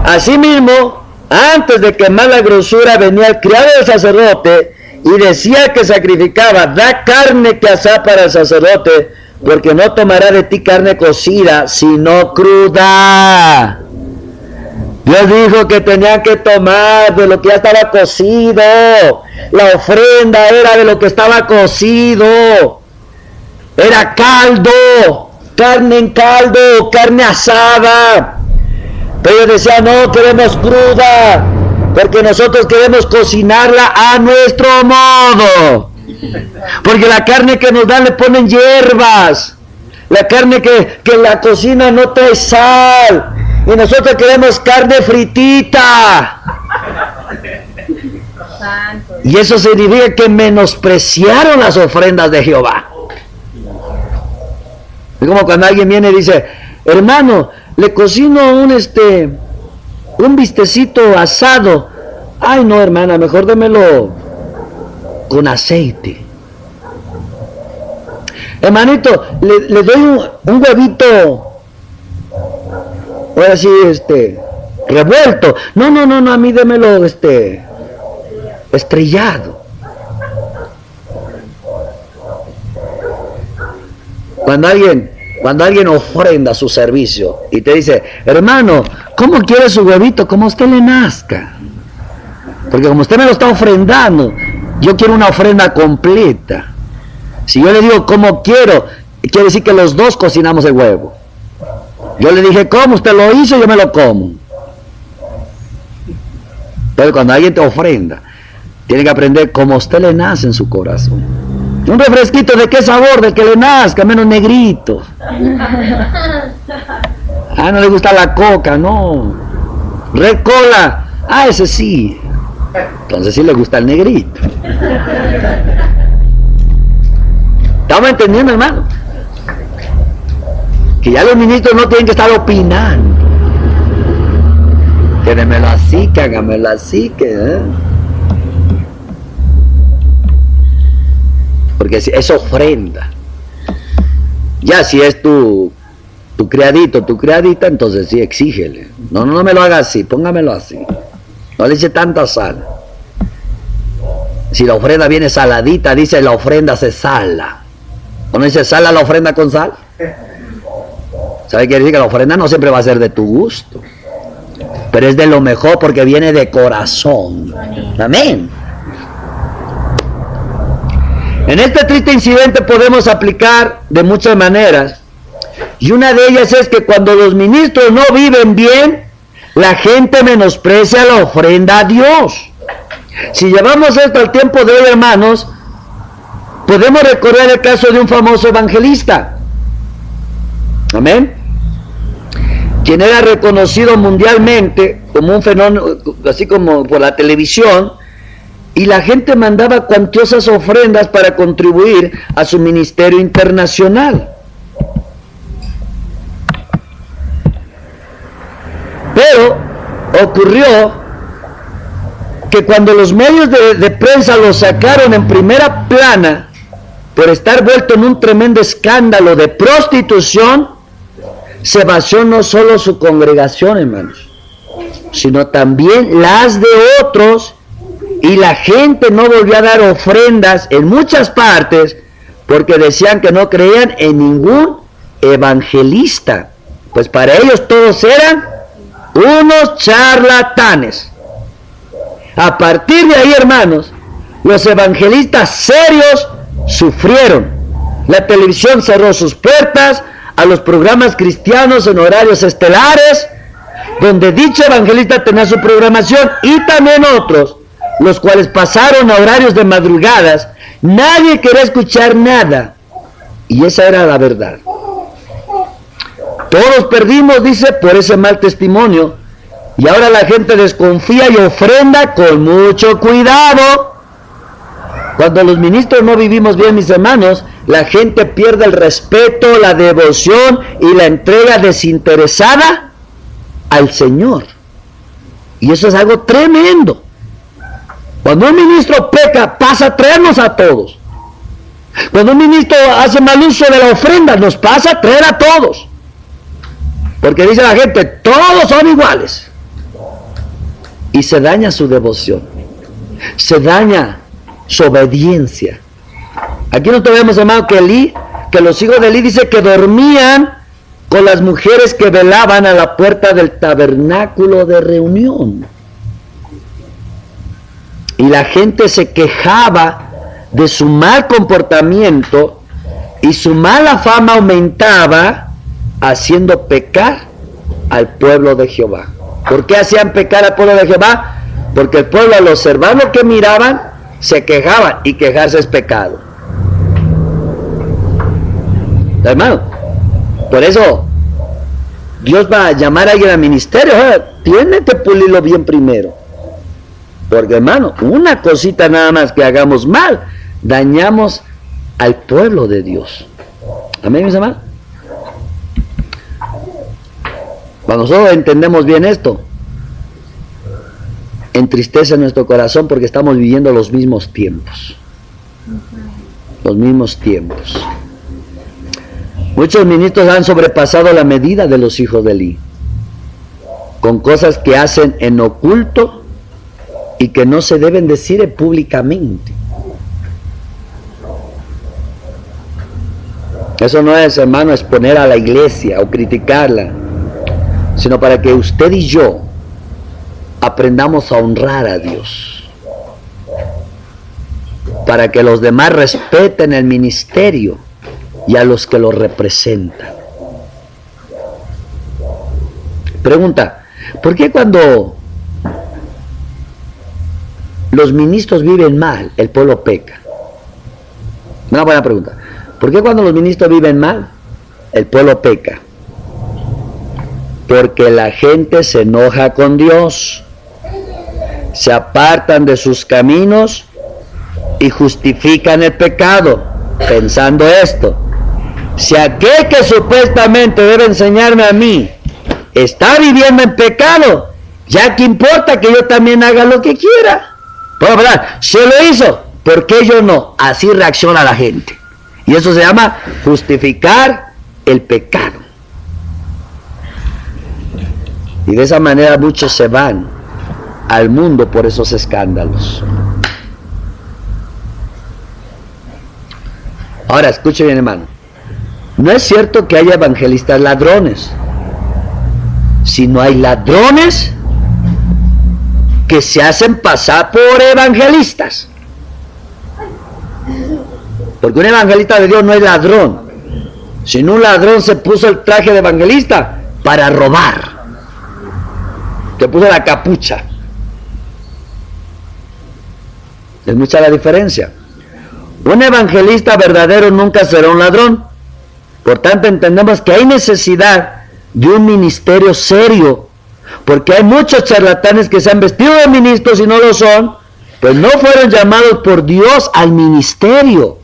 Asimismo, antes de quemar la grosura, venía el criado del sacerdote y decía que sacrificaba, da carne que asar para el sacerdote, porque no tomará de ti carne cocida, sino cruda. Dios dijo que tenían que tomar de lo que ya estaba cocido. La ofrenda era de lo que estaba cocido. Era caldo, carne en caldo, carne asada. Pero ellos decían, no, queremos cruda, porque nosotros queremos cocinarla a nuestro modo. Porque la carne que nos dan le ponen hierbas. La carne que la cocina no trae sal. Y nosotros queremos carne fritita. Y eso significa que menospreciaron las ofrendas de Jehová. Es como cuando alguien viene y dice, hermano, le cocino un bistecito asado. Ay no, hermana, mejor démelo con aceite. Hermanito, le doy un huevito, ahora sí, revuelto. No, a mí démelo, estrellado. Cuando alguien ofrenda su servicio y te dice, hermano, ¿cómo quiere su huevito? Como a usted le nazca. Porque como usted me lo está ofrendando, yo quiero una ofrenda completa. Si yo le digo cómo quiero, quiere decir que los dos cocinamos el huevo. Yo le dije cómo, usted lo hizo, yo me lo como. Pero cuando alguien te ofrenda, tiene que aprender cómo a usted le nace en su corazón. Un refresquito, ¿de qué sabor? De que le nazca, menos negrito. Ah, no le gusta la coca, no. Red Cola, ese sí. Entonces sí le gusta el negrito. ¿Estamos entendiendo, hermano? Que ya los ministros no tienen que estar opinando. Quédemelo así, que hágamelo así, porque es ofrenda. Ya si es tu criadito, tu criadita, entonces sí, exígele. No me lo haga así, póngamelo así. No le eche tanta sal. Si la ofrenda viene saladita, dice la ofrenda se sala. ¿O no dice sala la ofrenda con sal? ¿Sabe qué decir? Que la ofrenda no siempre va a ser de tu gusto, pero es de lo mejor porque viene de corazón. Amén. En este triste incidente podemos aplicar de muchas maneras, y una de ellas es que cuando los ministros no viven bien, la gente menosprecia la ofrenda a Dios. Si llevamos esto al tiempo de hoy, hermanos, podemos recordar el caso de un famoso evangelista. Amén. Quien era reconocido mundialmente como un fenómeno, así como por la televisión, y la gente mandaba cuantiosas ofrendas para contribuir a su ministerio internacional. Pero ocurrió que cuando los medios de prensa lo sacaron en primera plana por estar vuelto en un tremendo escándalo de prostitución, se vació no solo su congregación, hermanos, sino también las de otros, y la gente no volvió a dar ofrendas en muchas partes porque decían que no creían en ningún evangelista, pues para ellos todos eran unos charlatanes. A partir de ahí, hermanos, los evangelistas serios sufrieron. La televisión cerró sus puertas a los programas cristianos en horarios estelares, donde dicho evangelista tenía su programación, y también otros, los cuales pasaron a horarios de madrugadas. Nadie quería escuchar nada, y esa era la verdad. Todos perdimos, dice, por ese mal testimonio, y ahora la gente desconfía y ofrenda con mucho cuidado. Cuando los ministros no vivimos bien, mis hermanos, la gente pierde el respeto, la devoción y la entrega desinteresada al Señor. Y eso es algo tremendo. Cuando un ministro peca, pasa a traernos a todos. Cuando un ministro hace mal uso de la ofrenda, nos pasa a traer a todos. Porque dice la gente, todos son iguales. Y se daña su devoción. Se daña su obediencia. Aquí nosotros vemos, hermano, que los hijos de Elí dice que dormían con las mujeres que velaban a la puerta del tabernáculo de reunión. Y la gente se quejaba de su mal comportamiento, y su mala fama aumentaba, haciendo pecar al pueblo de Jehová. ¿Por qué hacían pecar al pueblo de Jehová? Porque el pueblo, al observar lo que miraban, se quejaban, y quejarse es pecado. Hermano, por eso Dios va a llamar a alguien al ministerio. Tiene que pulirlo bien primero. Porque, hermano, una cosita nada más que hagamos mal, dañamos al pueblo de Dios. Amén, mis hermanos. Cuando nosotros entendemos bien esto, entristece nuestro corazón porque estamos viviendo los mismos tiempos. Los mismos tiempos. Muchos ministros han sobrepasado la medida de los hijos de Elí, con cosas que hacen en oculto y que no se deben decir públicamente. Eso no es, hermano, exponer a la iglesia o criticarla, sino para que usted y yo aprendamos a honrar a Dios, para que los demás respeten el ministerio y a los que lo representan. Pregunta: ¿por qué cuando los ministros viven mal, el pueblo peca? Una buena pregunta. ¿Por qué cuando los ministros viven mal, el pueblo peca? Porque la gente se enoja con Dios, se apartan de sus caminos y justifican el pecado, pensando esto: si aquel que supuestamente debe enseñarme a mí está viviendo en pecado, ya que importa que yo también haga lo que quiera. Bueno, ¿verdad? Se lo hizo, ¿por qué yo no? Así reacciona la gente. Y eso se llama justificar el pecado. Y de esa manera muchos se van al mundo por esos escándalos. Ahora, escuche bien, hermano. No es cierto que haya evangelistas ladrones. Si no hay ladrones que se hacen pasar por evangelistas. Porque un evangelista de Dios no es ladrón, sino un ladrón se puso el traje de evangelista para robar. Se puso la capucha. Es mucha la diferencia. Un evangelista verdadero nunca será un ladrón. Por tanto, entendemos que hay necesidad de un ministerio serio, porque hay muchos charlatanes que se han vestido de ministros y no lo son, pues no fueron llamados por Dios al ministerio.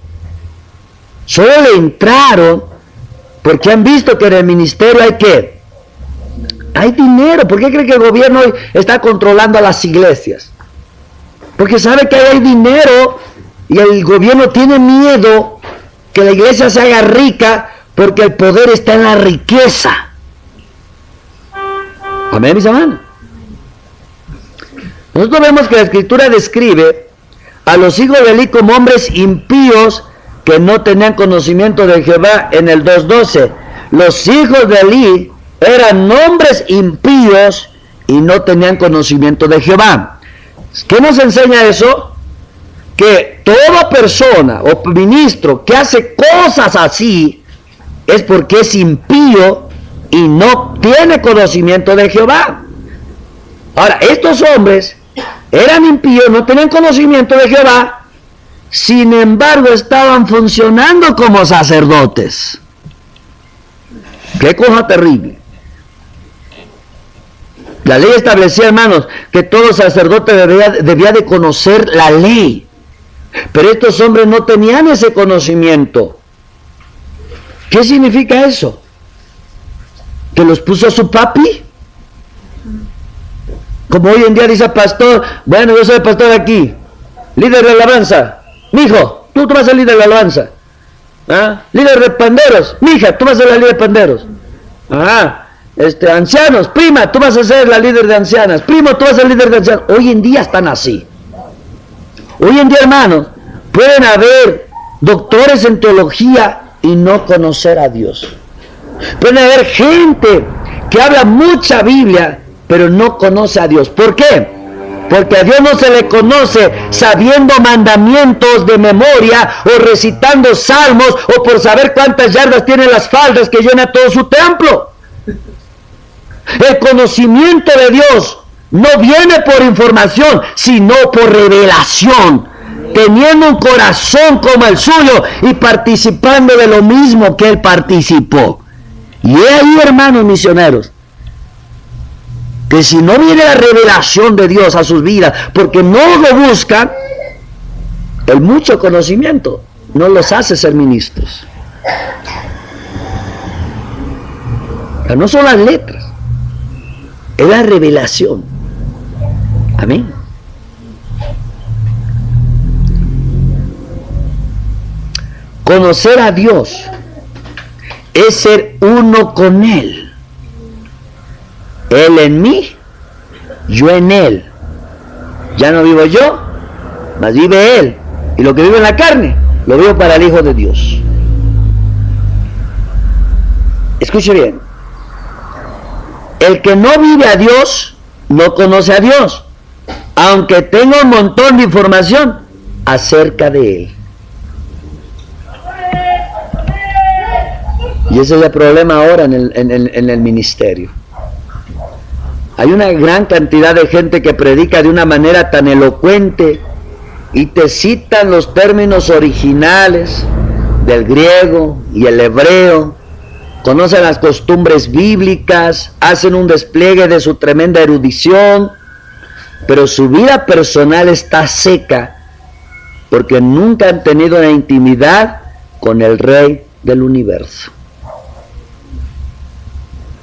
Solo le entraron porque han visto que en el ministerio hay ¿qué? Hay dinero. ¿Por qué cree que el gobierno hoy está controlando a las iglesias? Porque sabe que hay dinero y el gobierno tiene miedo que la iglesia se haga rica, porque el poder está en la riqueza. Amén, mis hermanos. Nosotros vemos que la Escritura describe a los hijos de Elí como hombres impíos que no tenían conocimiento de Jehová en el 2:12. Los hijos de Elí eran hombres impíos y no tenían conocimiento de Jehová. ¿Qué nos enseña eso? Que toda persona o ministro que hace cosas así es porque es impío y no tiene conocimiento de Jehová. Ahora, estos hombres eran impíos, no tenían conocimiento de Jehová, sin embargo estaban funcionando como sacerdotes. ¡Qué cosa terrible! La ley establecía, hermanos, que todo sacerdote debía de conocer la ley. Pero estos hombres no tenían ese conocimiento. ¿Qué significa eso? ¿Que los puso su papi? Como hoy en día dice el pastor: bueno, yo soy el pastor aquí, líder de alabanza. Mijo, tú vas a ser líder de alabanza. ¿Ah? Líder de panderos. Mija, tú vas a ser la líder de panderos. Ancianos, prima, tú vas a ser la líder de ancianas. Primo, tú vas a ser líder de ancianos. Hoy en día están así. Hoy en día, hermanos, pueden haber doctores en teología y no conocer a Dios. Pueden haber gente que habla mucha Biblia, pero no conoce a Dios. ¿Por qué? Porque a Dios no se le conoce sabiendo mandamientos de memoria, o recitando salmos, o por saber cuántas yardas tienen las faldas que llena todo su templo. El conocimiento de Dios no viene por información, sino por revelación. Teniendo un corazón como el suyo y participando de lo mismo que él participó. Y he ahí, hermanos misioneros, que si no viene la revelación de Dios a sus vidas, porque no lo buscan, el mucho conocimiento no los hace ser ministros. Pero no son las letras, es la revelación. Amén. Conocer a Dios es ser uno con Él. Él en mí, yo en Él. Ya no vivo yo, mas vive Él. Y lo que vivo en la carne, lo vivo para el Hijo de Dios. Escuche bien. El que no vive a Dios, no conoce a Dios, aunque tenga un montón de información acerca de Él. Y ese es el problema ahora en el ministerio. Hay una gran cantidad de gente que predica de una manera tan elocuente y te citan los términos originales del griego y el hebreo, conocen las costumbres bíblicas, hacen un despliegue de su tremenda erudición, pero su vida personal está seca porque nunca han tenido una intimidad con el Rey del universo.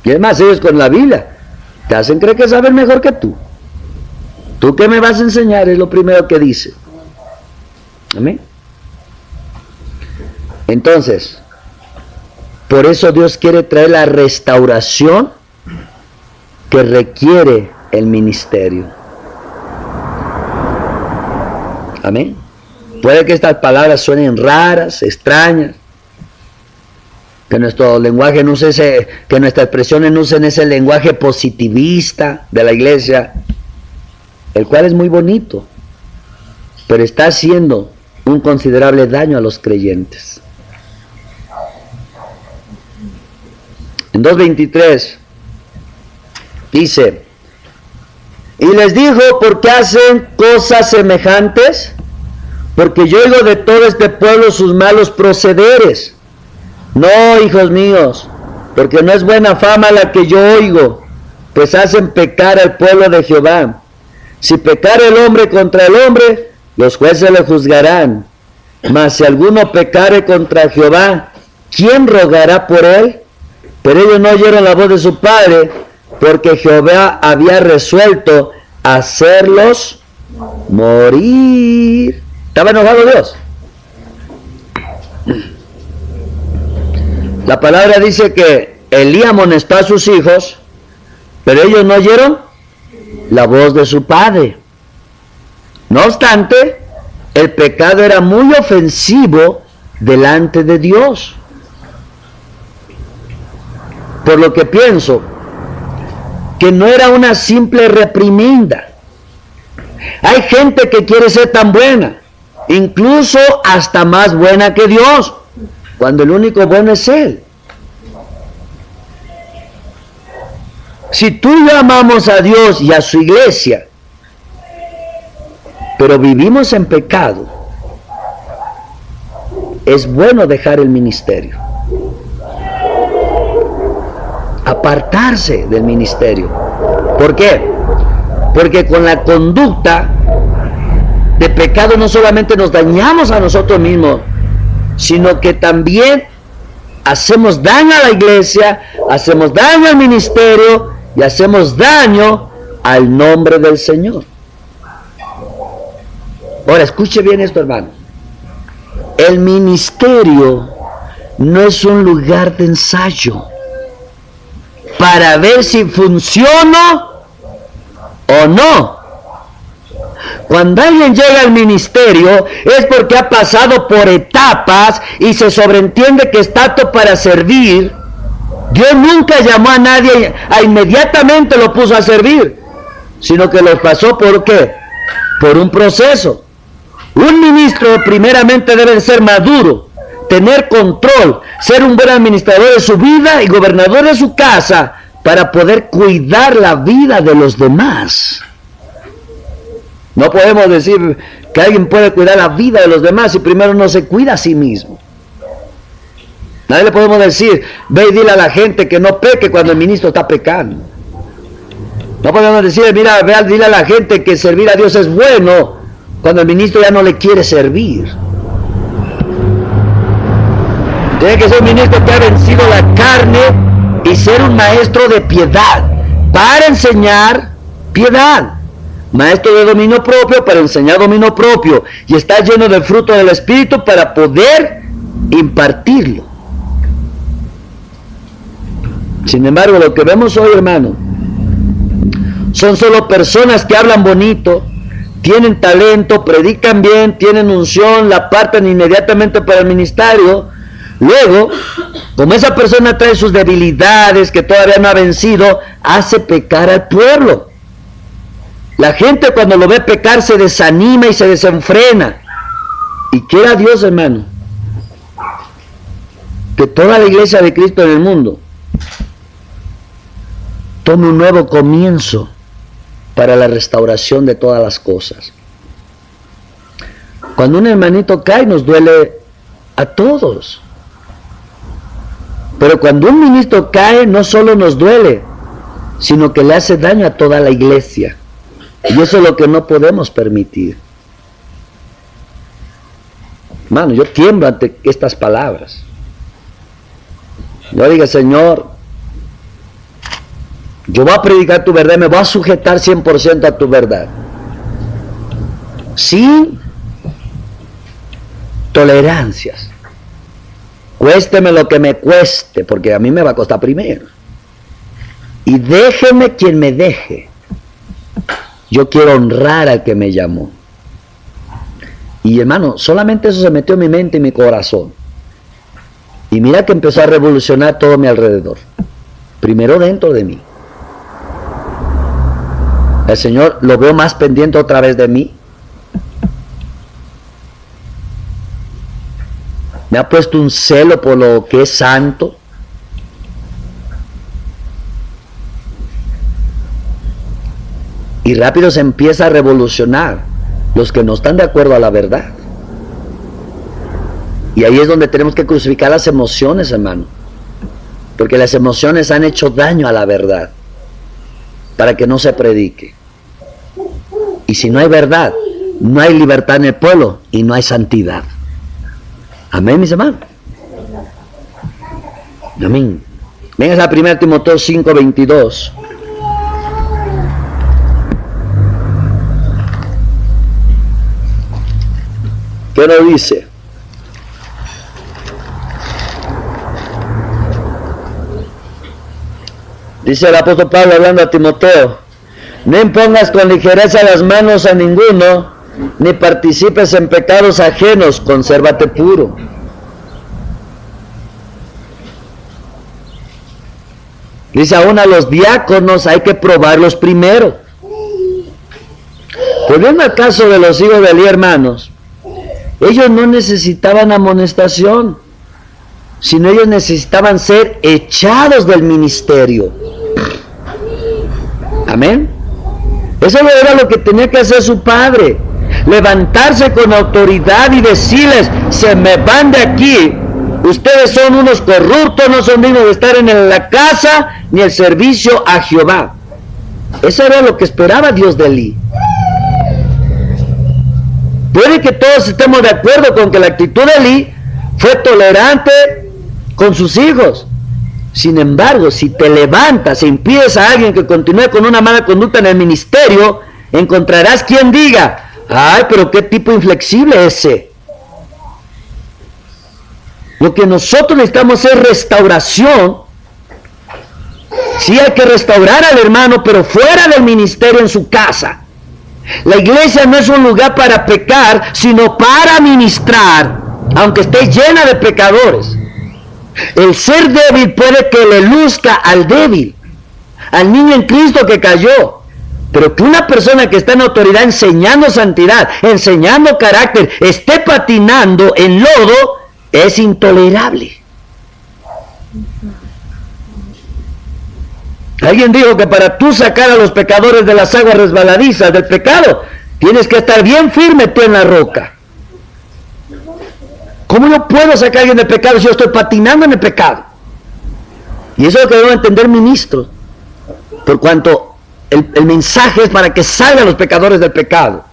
Y además ellos con la Biblia te hacen creer que saben mejor que tú. ¿Tú qué me vas a enseñar? Es lo primero que dice. Amén. Entonces, por eso Dios quiere traer la restauración que requiere el ministerio. Amén. Puede que estas palabras suenen raras, extrañas, que nuestro lenguaje no use que nuestras expresiones no usen ese lenguaje positivista de la iglesia, el cual es muy bonito, pero está haciendo un considerable daño a los creyentes. En 2:23 dice: y les dijo, ¿por qué hacen cosas semejantes? Porque yo oigo de todo este pueblo sus malos procederes. No, hijos míos, porque no es buena fama la que yo oigo, pues hacen pecar al pueblo de Jehová. Si pecare el hombre contra el hombre, los jueces le juzgarán. Mas si alguno pecare contra Jehová, ¿quién rogará por él? Pero ellos no oyeron la voz de su padre, porque Jehová había resuelto hacerlos morir. ¿Estaba enojado Dios? La palabra dice que Elí amonestó a sus hijos, pero ellos no oyeron la voz de su padre. No obstante, el pecado era muy ofensivo delante de Dios. Por lo que pienso que no era una simple reprimenda. Hay gente que quiere ser tan buena, incluso hasta más buena que Dios, cuando el único bueno es Él. Si tú y yo amamos a Dios y a su iglesia, pero vivimos en pecado, es bueno dejar el ministerio, apartarse del ministerio. ¿Por qué? Porque con la conducta de pecado no solamente nos dañamos a nosotros mismos, sino que también hacemos daño a la iglesia, hacemos daño al ministerio y hacemos daño al nombre del Señor. Ahora, escuche bien esto, hermano. El ministerio no es un lugar de ensayo para ver si funciona o no. Cuando alguien llega al ministerio es porque ha pasado por etapas y se sobreentiende que está apto para servir. Dios nunca llamó a nadie a inmediatamente lo puso a servir, sino que lo pasó ¿por qué? Por un proceso. Un ministro primeramente debe ser maduro, tener control, ser un buen administrador de su vida y gobernador de su casa, para poder cuidar la vida de los demás. No podemos decir que alguien puede cuidar la vida de los demás si primero no se cuida a sí mismo. Nadie le podemos decir, ve y dile a la gente que no peque cuando el ministro está pecando. No podemos decir, mira, ve, dile a la gente que servir a Dios es bueno cuando el ministro ya no le quiere servir. Tiene que ser un ministro que ha vencido la carne y ser un maestro de piedad para enseñar piedad. Maestro de dominio propio para enseñar dominio propio y está lleno del fruto del Espíritu para poder impartirlo. Sin embargo, lo que vemos hoy, hermano, son solo personas que hablan bonito, tienen talento, predican bien, tienen unción, la apartan inmediatamente para el ministerio. Luego, como esa persona trae sus debilidades que todavía no ha vencido, hace pecar al pueblo. La gente cuando lo ve pecar se desanima y se desenfrena. Y quiera Dios, hermano, que toda la iglesia de Cristo en el mundo tome un nuevo comienzo para la restauración de todas las cosas. Cuando un hermanito cae nos duele a todos. Pero cuando un ministro cae no solo nos duele, sino que le hace daño a toda la iglesia. Y eso es lo que no podemos permitir. Hermano, yo tiemblo ante estas palabras. Yo digo, Señor, yo voy a predicar tu verdad, me voy a sujetar 100% a tu verdad. Sin tolerancias. Cuésteme lo que me cueste, porque a mí me va a costar primero. Y déjeme quien me deje. Yo quiero honrar al que me llamó. Y hermano, solamente eso se metió en mi mente y mi corazón. Y mira que empezó a revolucionar todo a mi alrededor. Primero dentro de mí. El Señor lo veo más pendiente otra vez de mí. Me ha puesto un celo por lo que es santo. Y rápido se empieza a revolucionar los que no están de acuerdo a la verdad. Y ahí es donde tenemos que crucificar las emociones, hermano. Porque las emociones han hecho daño a la verdad. Para que no se predique. Y si no hay verdad, no hay libertad en el pueblo y no hay santidad. Amén, mis hermanos. Amén. Vengan a 1 Timoteo 5:22. ¿Qué nos dice? Dice el apóstol Pablo hablando a Timoteo: no impongas con ligereza las manos a ninguno, ni participes en pecados ajenos, consérvate puro. Dice aún a los diáconos hay que probarlos primero. Volviendo al caso de los hijos de Elí, hermanos, ellos no necesitaban amonestación, sino ellos necesitaban ser echados del ministerio. Amén. Eso era lo que tenía que hacer su padre, levantarse con autoridad y decirles: se me van de aquí, ustedes son unos corruptos, no son dignos de estar en la casa ni el servicio a Jehová. Eso era lo que esperaba Dios de Elí. Puede que todos estemos de acuerdo con que la actitud de Elí fue tolerante con sus hijos. Sin embargo, si te levantas e impides a alguien que continúe con una mala conducta en el ministerio, encontrarás quien diga: ay, pero qué tipo inflexible ese. Lo que nosotros necesitamos es restauración. Sí, hay que restaurar al hermano, pero fuera del ministerio, en su casa. La iglesia no es un lugar para pecar, sino para ministrar, aunque esté llena de pecadores. El ser débil puede que le luzca al débil, al niño en Cristo que cayó, pero que una persona que está en autoridad enseñando santidad, enseñando carácter, esté patinando en lodo, es intolerable. Alguien dijo que para tú sacar a los pecadores de las aguas resbaladizas del pecado, tienes que estar bien firme tú en la roca. ¿Cómo yo puedo sacar a alguien del pecado si yo estoy patinando en el pecado? Y eso es lo que deben entender ministros, por cuanto el mensaje es para que salgan los pecadores del pecado.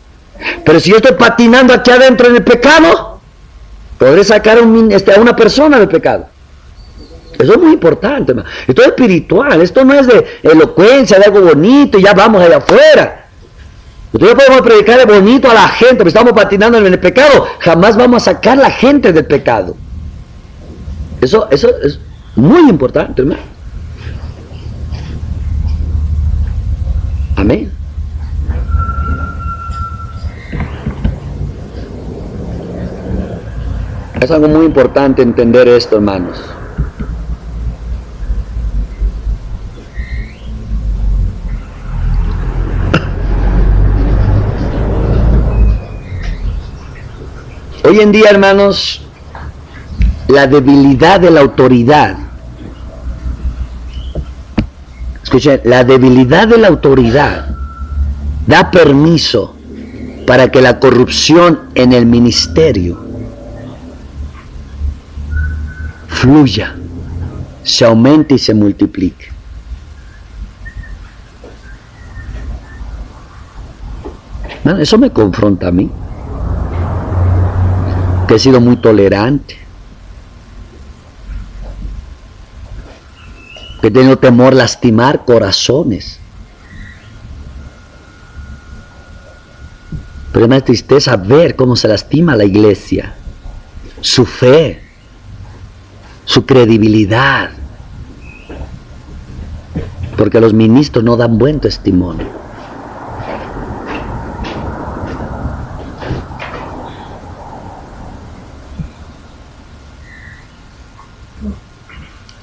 Pero si yo estoy patinando aquí adentro en el pecado, podré sacar a una persona del pecado. Eso es muy importante, hermano. Esto es espiritual, esto no es de elocuencia, de algo bonito y ya vamos allá afuera. Nosotros podemos predicar bonito a la gente, pero estamos patinando en el pecado, jamás vamos a sacar a la gente del pecado. Eso es muy importante, hermano. Amén. Es algo muy importante entender esto, hermanos. Hoy en día, hermanos, la debilidad de la autoridad, escuchen, la debilidad de la autoridad da permiso para que la corrupción en el ministerio fluya, se aumente y se multiplique. No, eso me confronta a mí, que he sido muy tolerante, que he tenido temor lastimar corazones. Pero es una tristeza ver cómo se lastima la iglesia, su fe, su credibilidad, porque los ministros no dan buen testimonio.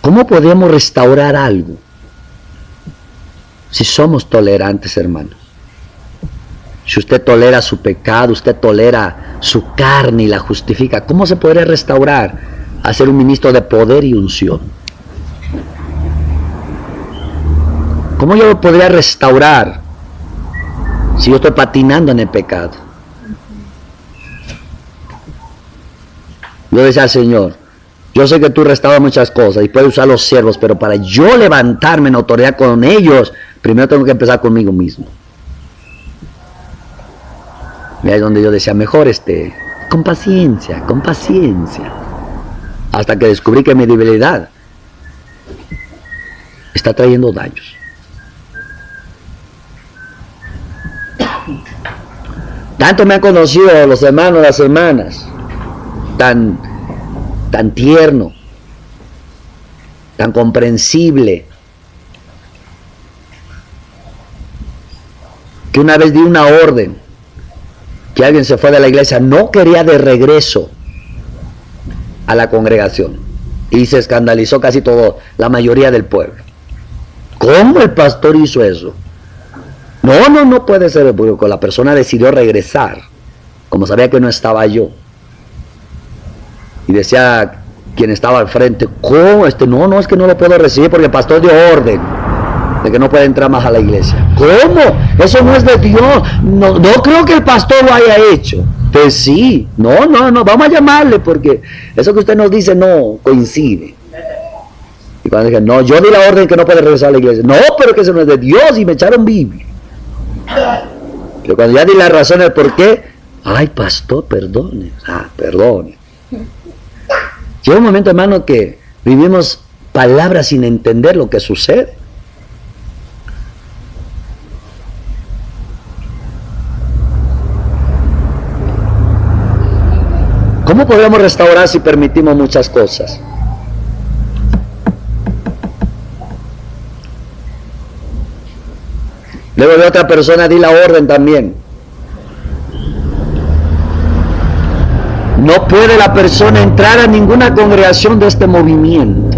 ¿Cómo podemos restaurar algo si somos tolerantes, hermanos? Si usted tolera su pecado, usted tolera su carne y la justifica, ¿cómo se podría restaurar a ser un ministro de poder y unción? ¿Cómo yo lo podría restaurar si yo estoy patinando en el pecado? Yo decía al Señor, yo sé que tú restauras muchas cosas y puedes usar los siervos, pero para yo levantarme en autoridad con ellos, primero tengo que empezar conmigo mismo. Y ahí es donde yo decía, mejor con paciencia, hasta que descubrí que mi debilidad está trayendo daños. Tanto me han conocido los hermanos, las hermanas, tan tierno, tan comprensible, que una vez di una orden que alguien se fue de la iglesia, no quería de regreso a la congregación, y se escandalizó casi todo, la mayoría del pueblo. ¿Cómo el pastor hizo eso? No puede ser, porque la persona decidió regresar, como sabía que no estaba yo. Y decía quien estaba al frente, ¿cómo? No, es que no lo puedo recibir porque el pastor dio orden de que no puede entrar más a la iglesia. ¿Cómo? Eso no es de Dios. No creo que el pastor lo haya hecho. Pues sí. No, vamos a llamarle porque eso que usted nos dice no coincide. Y cuando dije, no, yo di la orden que no puede regresar a la iglesia. No, pero que eso no es de Dios, y me echaron Biblia. Pero cuando ya di la razón del por qué, ay, pastor, perdone. Perdone. Llega un momento, hermano, que vivimos palabras sin entender lo que sucede. ¿Cómo podemos restaurar si permitimos muchas cosas? Luego de otra persona di la orden también. No puede la persona entrar a ninguna congregación de este movimiento.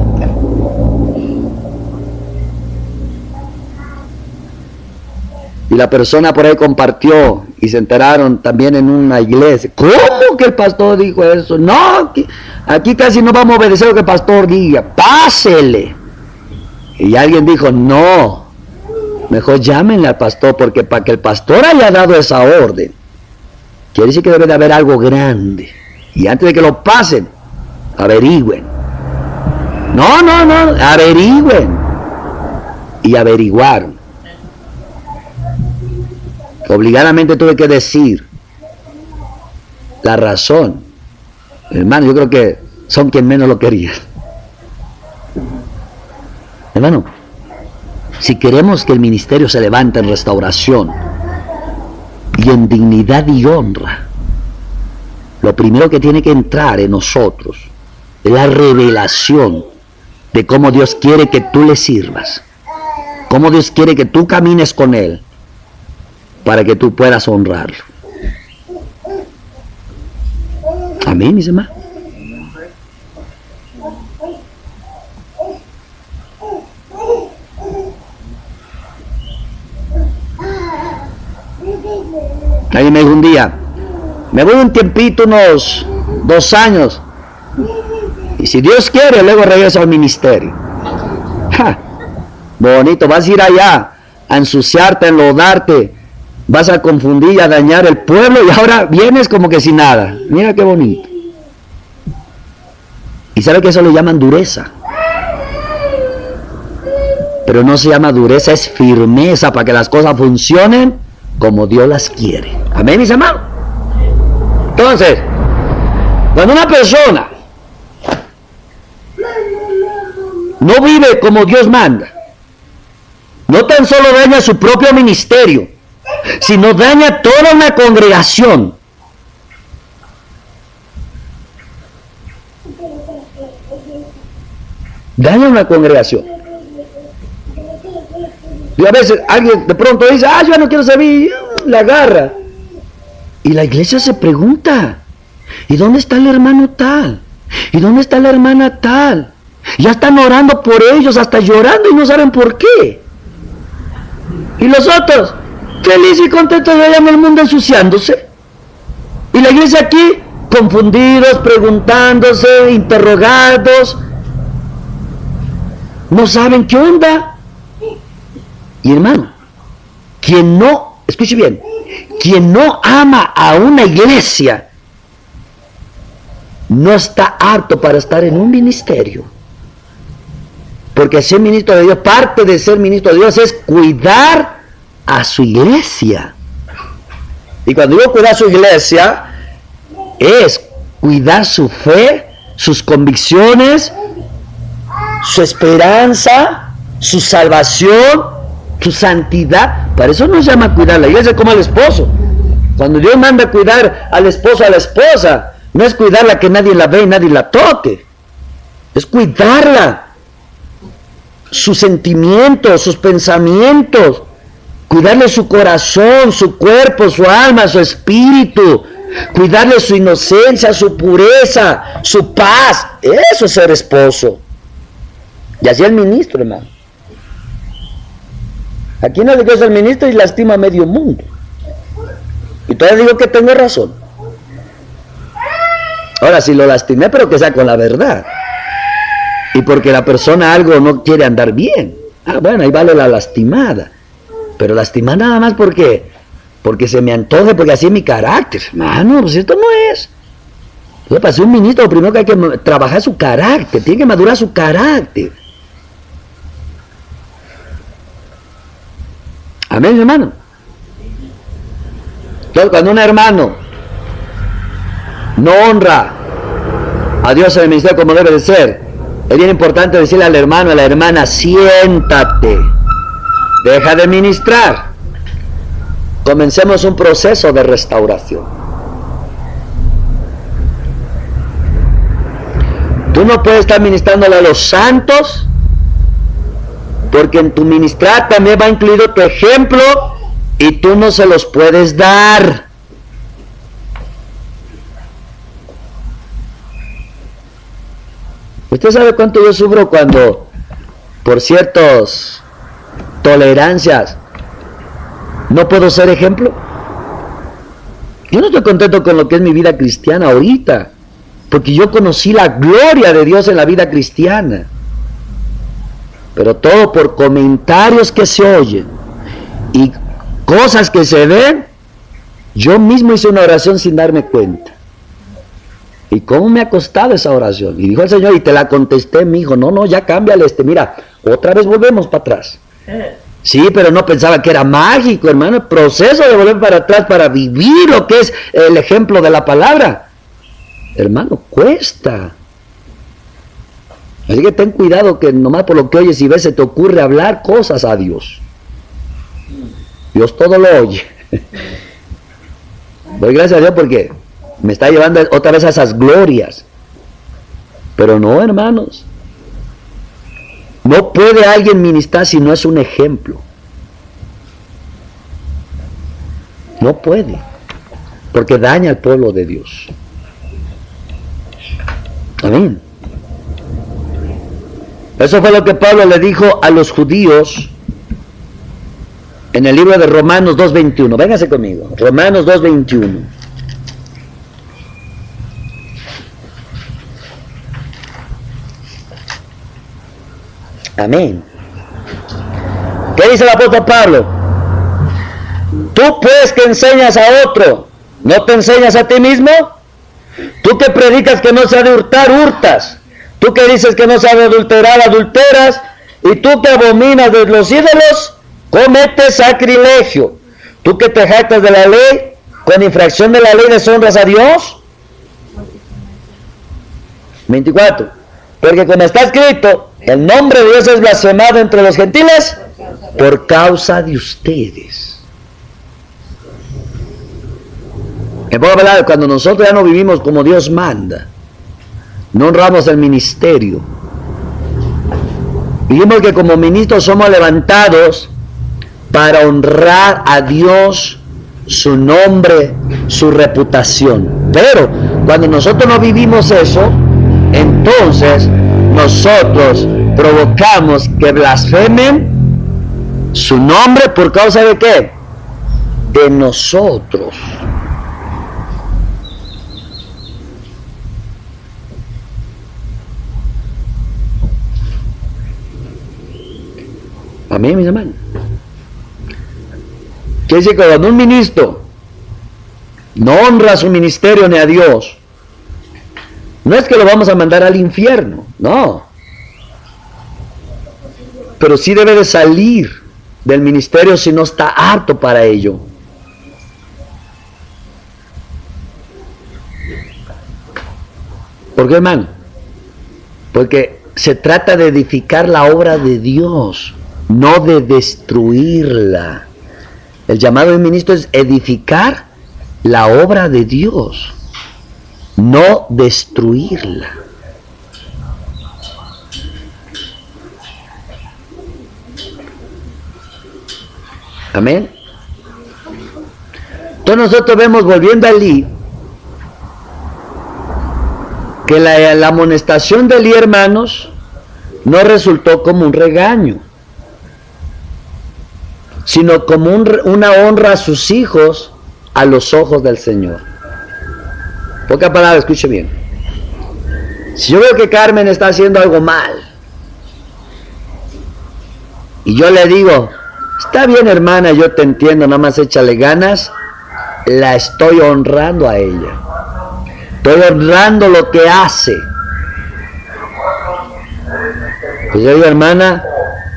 Y la persona por ahí compartió y se enteraron también en una iglesia. ¿Cómo que el pastor dijo eso? No, aquí casi no vamos a obedecer lo que el pastor diga. Pásele. Y alguien dijo, no, mejor llámenle al pastor, porque para que el pastor haya dado esa orden, quiere decir que debe de haber algo grande. Y antes de que lo pasen, averigüen. No, averigüen. Y averiguaron. Obligadamente tuve que decir la razón. Hermano, yo creo que son quien menos lo querían. Hermano, si queremos que el ministerio se levante en restauración y en dignidad y honra, lo primero que tiene que entrar en nosotros es la revelación de cómo Dios quiere que tú le sirvas, cómo Dios quiere que tú camines con Él para que tú puedas honrarlo. Amén, mis hermanos. Alguien me dijo un día, me voy un tiempito, unos 2 años, y si Dios quiere, luego regreso al ministerio. Bonito, vas a ir allá a ensuciarte, a enlodarte, vas a confundir y a dañar el pueblo, y ahora vienes como que sin nada. Mira qué bonito. Y sabe que eso lo llaman dureza, pero no se llama dureza, es firmeza para que las cosas funcionen como Dios las quiere. Amén, mis hermanos. Entonces, cuando una persona no vive como Dios manda, no tan solo daña su propio ministerio, sino daña toda una congregación. Daña una congregación. Y a veces alguien de pronto dice, yo no quiero servir, la agarra. Y la iglesia se pregunta, ¿y dónde está el hermano tal? ¿Y dónde está la hermana tal? Ya están orando por ellos, hasta llorando, y no saben por qué. Y los otros, felices y contentos de allá en el mundo ensuciándose. Y la iglesia aquí, confundidos, preguntándose, interrogados, no saben qué onda. Y hermano, quien no, escuche bien, quien no ama a una iglesia, no está apto para estar en un ministerio. Porque ser ministro de Dios, parte de ser ministro de Dios es cuidar a su iglesia. Y cuando digo cuidar a su iglesia, es cuidar su fe, sus convicciones, su esperanza, su salvación, su santidad. Para eso nos llama cuidar la iglesia, como al esposo. Cuando Dios manda a cuidar al esposo, a la esposa, no es cuidarla que nadie la ve y nadie la toque, es cuidarla, sus sentimientos, sus pensamientos, cuidarle su corazón, su cuerpo, su alma, su espíritu, cuidarle su inocencia, su pureza, su paz. Eso es ser esposo. Y así el ministro, hermano. Aquí no digo el ministro y lastima a medio mundo. Y todavía digo que tengo razón. Ahora, si lo lastimé, pero que sea con la verdad. Y porque la persona algo no quiere andar bien. Bueno, ahí vale la lastimada. Pero lastimar nada más porque se me antoje, porque así es mi carácter. Hermano, pues esto no es. Para ser un ministro, lo primero que hay que trabajar es su carácter. Tiene que madurar su carácter. Amén, hermano. Entonces, cuando un hermano no honra a Dios en el ministerio como debe de ser, es bien importante decirle al hermano, a la hermana, siéntate, deja de ministrar, comencemos un proceso de restauración. Tú no puedes estar ministrándole a los santos, porque en tu ministrar también va incluido tu ejemplo, y tú no se los puedes dar. ¿Usted sabe cuánto yo sufro cuando, por ciertas tolerancias, no puedo ser ejemplo? Yo no estoy contento con lo que es mi vida cristiana ahorita, porque yo conocí la gloria de Dios en la vida cristiana. pero todo por comentarios que se oyen y cosas que se ven. Yo mismo hice una oración sin darme cuenta. ¿Y cómo me ha costado esa oración? Y dijo el Señor, y te la contesté, mi hijo, no, ya cámbiale mira, otra vez volvemos para atrás. Sí, pero no pensaba que era mágico, hermano, el proceso de volver para atrás para vivir lo que es el ejemplo de la palabra. Hermano, cuesta. Así que ten cuidado que nomás por lo que oyes y ves se te ocurre hablar cosas a Dios. Dios todo lo oye. Doy gracias a Dios porque me está llevando otra vez a esas glorias. Pero no, hermanos. No puede alguien ministrar si no es un ejemplo. No puede. Porque daña al pueblo de Dios. Amén. Eso fue lo que Pablo le dijo a los judíos en el libro de Romanos 2:21. Véngase conmigo. Romanos 2:21. Amén. ¿Qué dice el apóstol Pablo? Tú pues que enseñas a otro, ¿no te enseñas a ti mismo? Tú que predicas que no se ha de hurtar, hurtas. Tú que dices que no se ha de adulterar, adulteras. Y tú que abominas de los ídolos, cometes sacrilegio. Tú que te jactas de la ley, con infracción de la ley deshonras a Dios. 24. Porque como está escrito, el nombre de Dios es blasfemado entre los gentiles por causa de ustedes. En pocas palabras, cuando nosotros ya no vivimos como Dios manda, no honramos el ministerio, vivimos que como ministros somos levantados para honrar a Dios, su nombre, su reputación. Pero cuando nosotros no vivimos eso, entonces nosotros provocamos que blasfemen su nombre por causa de ¿qué? De nosotros. Amén, mis hermanos. Quiere decir que cuando un ministro no honra a su ministerio ni a Dios, no es que lo vamos a mandar al infierno, no. Pero sí debe de salir del ministerio si no está apto para ello. ¿Por qué, hermano? Porque se trata de edificar la obra de Dios, no de destruirla. El llamado del ministro es edificar la obra de Dios, no destruirla. Amén. Entonces nosotros vemos, volviendo a Elí, que la amonestación de Elí, hermanos, no resultó como un regaño, sino como una honra a sus hijos a los ojos del Señor. Poca palabra, escuche bien. Si yo veo que Carmen está haciendo algo mal, y yo le digo, está bien, hermana, yo te entiendo, nada más échale ganas, la estoy honrando a ella. Estoy honrando lo que hace. Pues yo digo, hermana,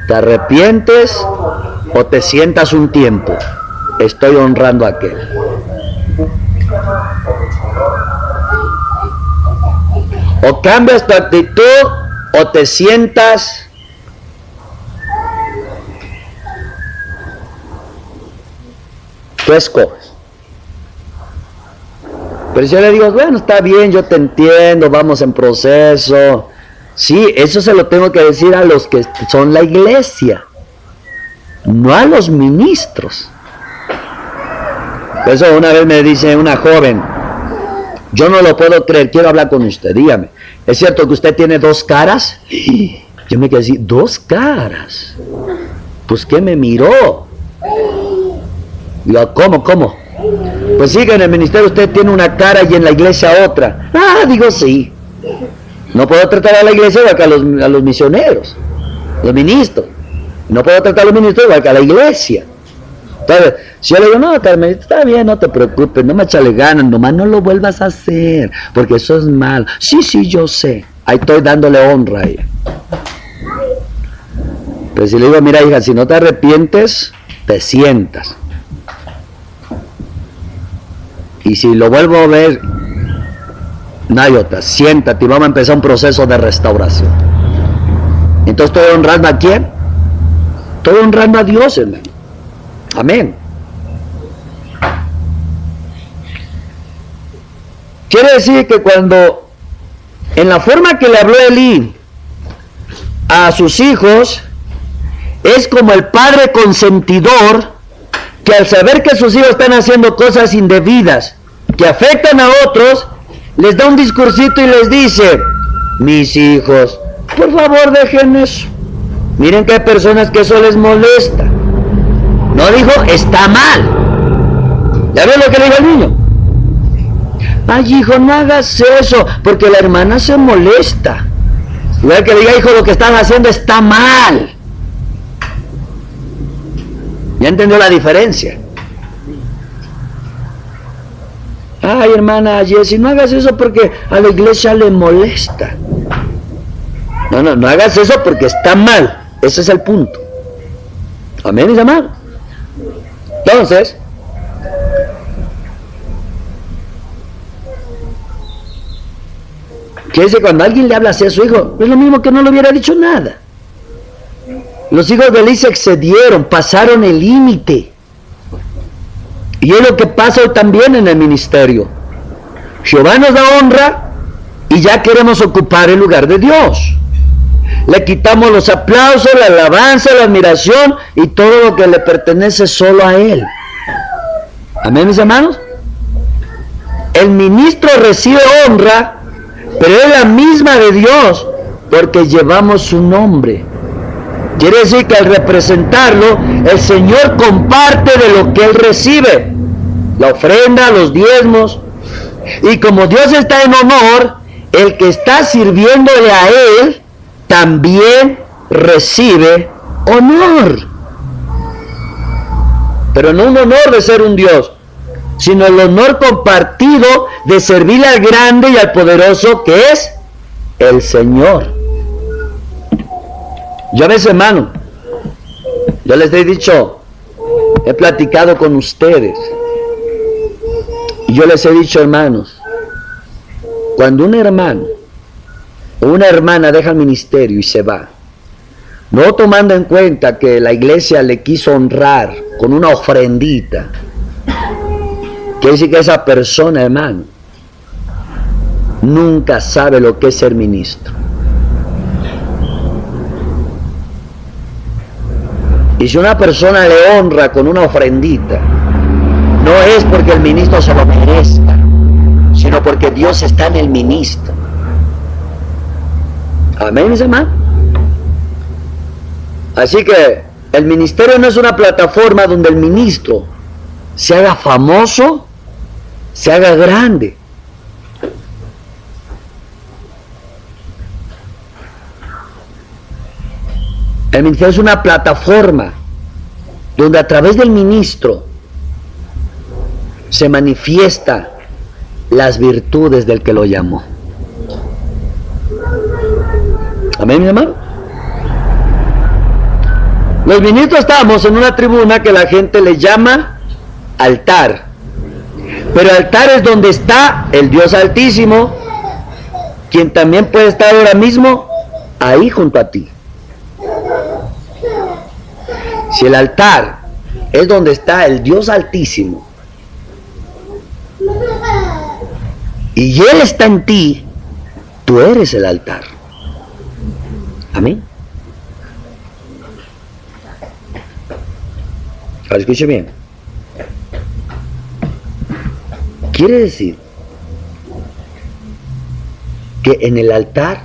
¿te arrepientes o te sientas un tiempo? Estoy honrando a aquel. O cambias tu actitud o te sientas. Tú escoges. Pero si yo le digo, bueno, está bien, yo te entiendo, vamos en proceso. Sí, eso se lo tengo que decir a los que son la iglesia, no a los ministros. Por eso una vez me dice una joven, yo no lo puedo creer, quiero hablar con usted, dígame, ¿es cierto que usted tiene dos caras? Yo me quedé así, ¿dos caras? Pues ¿qué me miró? Digo, ¿cómo? Pues sí, que en el ministerio usted tiene una cara y en la iglesia otra. Ah, digo, sí. No puedo tratar a la iglesia igual que a los misioneros. los ministros. No puedo tratar a los ministros igual que a la iglesia. Entonces, si yo le digo, no, Carmelita, está bien, no te preocupes, no me echale ganas, nomás no lo vuelvas a hacer, porque eso es mal. Sí, yo sé. Ahí estoy dándole honra a ella. Pero si le digo, mira, hija, si no te arrepientes, te sientas. Y si lo vuelvo a ver, no hay otra, siéntate y vamos a empezar un proceso de restauración. Entonces, ¿estoy honrando a quién? Estoy honrando a Dios, hermano. Amén. Quiere decir que cuando, en la forma que le habló Elí a sus hijos, es como el padre consentidor que al saber que sus hijos están haciendo cosas indebidas, que afectan a otros, les da un discursito y les dice, mis hijos, por favor dejen eso. Miren que hay personas que eso les molesta. No dijo, está mal. ¿Ya ves lo que le dijo al niño? Ay, hijo, no hagas eso, porque la hermana se molesta. Igual que le diga, hijo, lo que están haciendo está mal. ¿Ya entendió la diferencia? Ay, hermana Jessie, no hagas eso porque a la iglesia le molesta. No hagas eso porque está mal. Ese es el punto. Amén, mis amados. Entonces, que dice, cuando alguien le habla así a su hijo, es lo mismo que no le hubiera dicho nada. Los hijos de Elí se excedieron, pasaron el límite. Y es lo que pasa hoy también en el ministerio. Jehová nos da honra y ya queremos ocupar el lugar de Dios. Le quitamos los aplausos, la alabanza, la admiración y todo lo que le pertenece solo a Él. Amén, mis hermanos. El ministro recibe honra, pero es la misma de Dios porque llevamos su nombre. Quiere decir que al representarlo, el Señor comparte de lo que Él recibe. La ofrenda, los diezmos. Y como Dios está en honor, el que está sirviéndole a Él también recibe honor. Pero no un honor de ser un Dios, sino el honor compartido de servir al grande y al poderoso que es el Señor. Yo a veces, hermano, yo les he dicho, he platicado con ustedes, y yo les he dicho, hermanos, cuando un hermano o una hermana deja el ministerio y se va, no tomando en cuenta que la iglesia le quiso honrar con una ofrendita, quiere decir que esa persona, hermano, nunca sabe lo que es ser ministro. Y si una persona le honra con una ofrendita, no es porque el ministro se lo merezca, sino porque Dios está en el ministro. Amén, mis hermanos. Así que el ministerio no es una plataforma donde el ministro se haga famoso, se haga grande. El ministerio es una plataforma donde a través del ministro se manifiesta las virtudes del que lo llamó. Amén, mi hermano. Los ministros estamos en una tribuna que la gente le llama altar. Pero altar es donde está el Dios Altísimo, quien también puede estar ahora mismo ahí junto a ti. Si el altar es donde está el Dios Altísimo y Él está en ti, tú eres el altar. Amén. Ahora escuche bien. Quiere decir que en el altar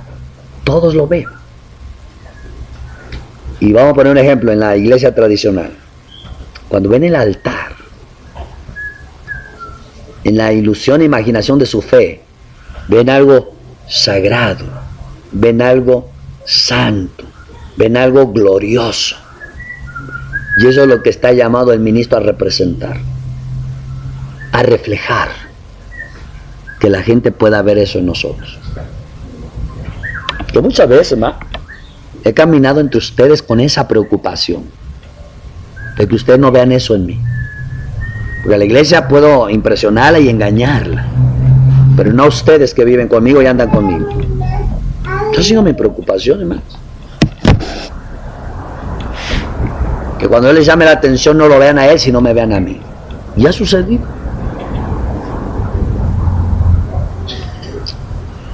todos lo ven. Y vamos a poner un ejemplo en la iglesia tradicional. Cuando ven el altar, en la ilusión e imaginación de su fe, ven algo sagrado, ven algo santo, ven algo glorioso. Y eso es lo que está llamado el ministro a representar, a reflejar, que la gente pueda ver eso en nosotros. Yo muchas veces, he caminado entre ustedes con esa preocupación, de que ustedes no vean eso en mí. Porque a la iglesia puedo impresionarla y engañarla, pero no a ustedes que viven conmigo y andan conmigo. Eso ha sido mi preocupación, hermanos. Que cuando Él les llame la atención no lo vean a Él, sino me vean a mí. Y ha sucedido.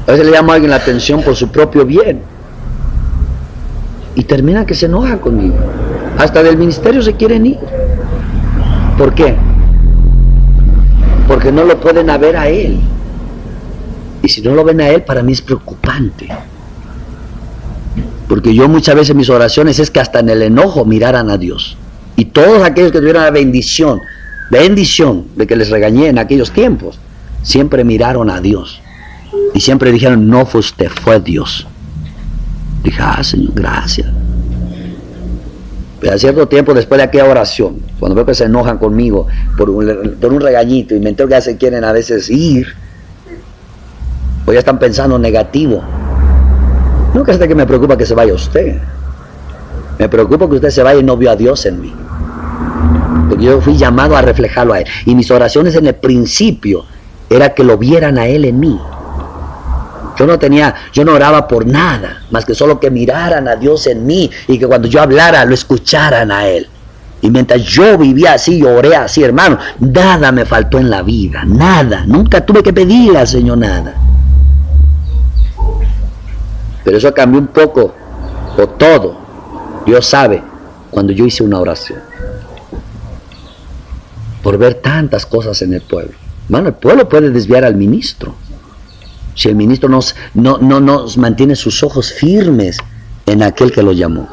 A veces le llamo a alguien la atención por su propio bien. Y termina que se enoja conmigo. Hasta del ministerio se quieren ir. ¿Por qué? Porque no lo pueden ver a Él. Y si no lo ven a Él, para mí es preocupante. Porque yo muchas veces mis oraciones es que hasta en el enojo miraran a Dios. Y todos aquellos que tuvieron la bendición de que les regañé en aquellos tiempos, siempre miraron a Dios. Y siempre dijeron, no fue usted, fue Dios. Dije, Señor, gracias. Pero a cierto tiempo, después de aquella oración, cuando veo que se enojan conmigo por un regañito y me entero que ya se quieren a veces ir, o ya están pensando negativo, no que hasta que me preocupa que se vaya usted. Me preocupa que usted se vaya y no vio a Dios en mí. Porque yo fui llamado a reflejarlo a Él. Y mis oraciones en el principio era que lo vieran a Él en mí. Yo no oraba por nada, más que solo que miraran a Dios en mí y que cuando yo hablara lo escucharan a Él. Y mientras yo vivía así, yo oré así, hermano, nada me faltó en la vida, nada. Nunca tuve que pedirle al Señor nada. Pero eso cambió un poco, o todo, Dios sabe, cuando yo hice una oración. Por ver tantas cosas en el pueblo. Hermano, el pueblo puede desviar al ministro. Si el ministro no mantiene sus ojos firmes en aquel que lo llamó.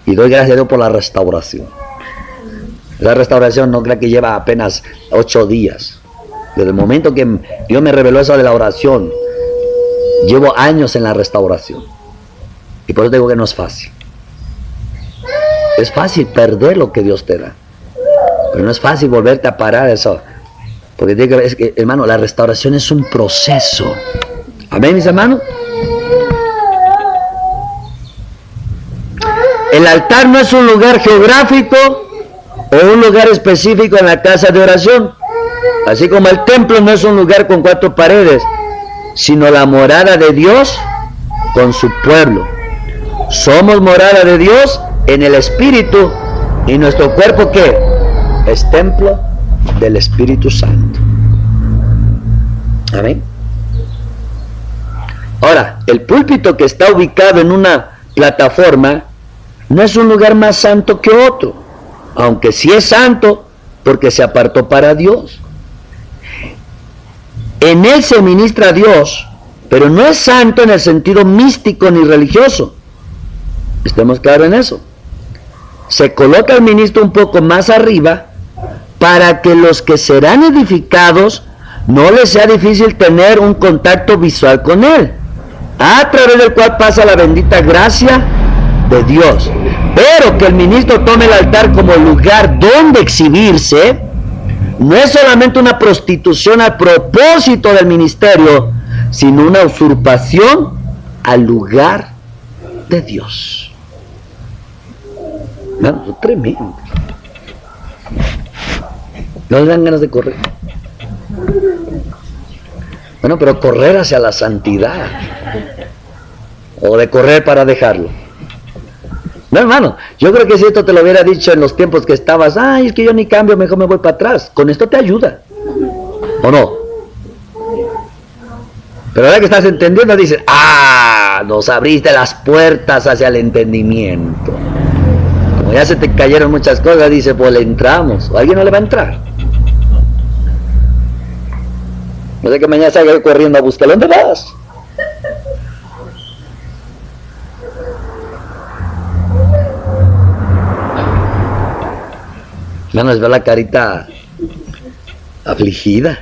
Y doy gracias a Dios por la restauración. La restauración no creo que lleva apenas 8 días. Desde el momento que Dios me reveló eso de la oración, llevo años en la restauración. Y por eso digo que no es fácil. Es fácil perder lo que Dios te da. Pero no es fácil volverte a parar eso. Porque digo, es que, hermano, la restauración es un proceso. Amén, mis hermanos. El altar no es un lugar geográfico o un lugar específico en la casa de oración. Así como el templo no es un lugar con 4 paredes, sino la morada de Dios con su pueblo. Somos morada de Dios en el Espíritu, y nuestro cuerpo, ¿qué? Es templo del Espíritu Santo. Amén. Ahora, el púlpito que está ubicado en una plataforma no es un lugar más santo que otro, aunque sí es santo porque se apartó para Dios. En él se ministra a Dios, pero no es santo en el sentido místico ni religioso. Estemos claros en eso. Se coloca el ministro un poco más arriba para que los que serán edificados no les sea difícil tener un contacto visual con él, a través del cual pasa la bendita gracia de Dios. Pero que el ministro tome el altar como lugar donde exhibirse no es solamente una prostitución al propósito del ministerio, sino una usurpación al lugar de Dios. No, es tremendo. No le dan ganas de correr. Bueno, pero correr hacia la santidad, o de correr para dejarlo. No, hermano, yo creo que si esto te lo hubiera dicho en los tiempos que estabas, es que yo ni cambio, mejor me voy para atrás. Con esto te ayuda, ¿o no? Pero ahora que estás entendiendo, dices, nos abriste las puertas hacia el entendimiento. Como ya se te cayeron muchas cosas, dice, pues le entramos. ¿O alguien no le va a entrar? No sé que mañana salga corriendo a buscarlo. ¿Dónde vas? Hermanos, veo la carita afligida.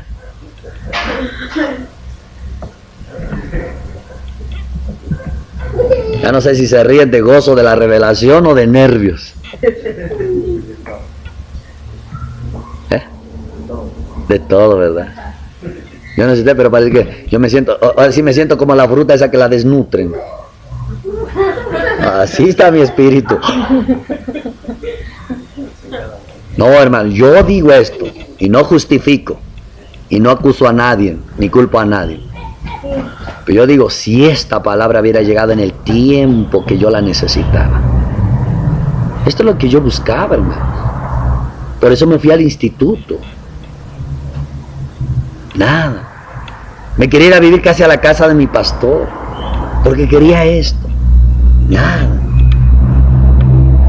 Ya no sé si se ríen de gozo de la revelación o de nervios. De todo, ¿verdad? Yo no sé, pero parece que yo me siento, ahora sí me siento como la fruta esa que la desnutren. Así está mi espíritu. No, hermano, yo digo esto y no justifico y no acuso a nadie ni culpo a nadie. Pero yo digo, si esta palabra hubiera llegado en el tiempo que yo la necesitaba. Esto es lo que yo buscaba, hermano. Por eso me fui al instituto. Nada. Me quería ir a vivir casi a la casa de mi pastor, porque quería esto. Nada.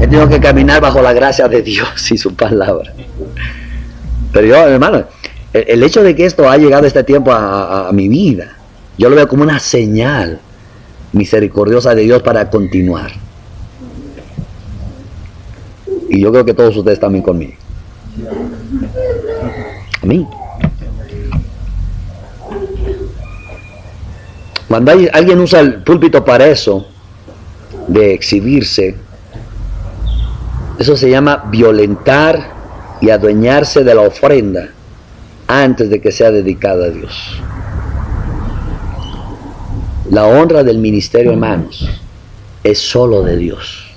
He tenido que caminar bajo la gracia de Dios y su palabra. Pero yo, hermano, el hecho de que esto ha llegado este tiempo a mi vida, yo lo veo como una señal misericordiosa de Dios para continuar. Y yo creo que todos ustedes también conmigo. Amén. Cuando alguien usa el púlpito para eso, de exhibirse, eso se llama violentar y adueñarse de la ofrenda antes de que sea dedicada a Dios. La honra del ministerio, hermanos, es solo de Dios.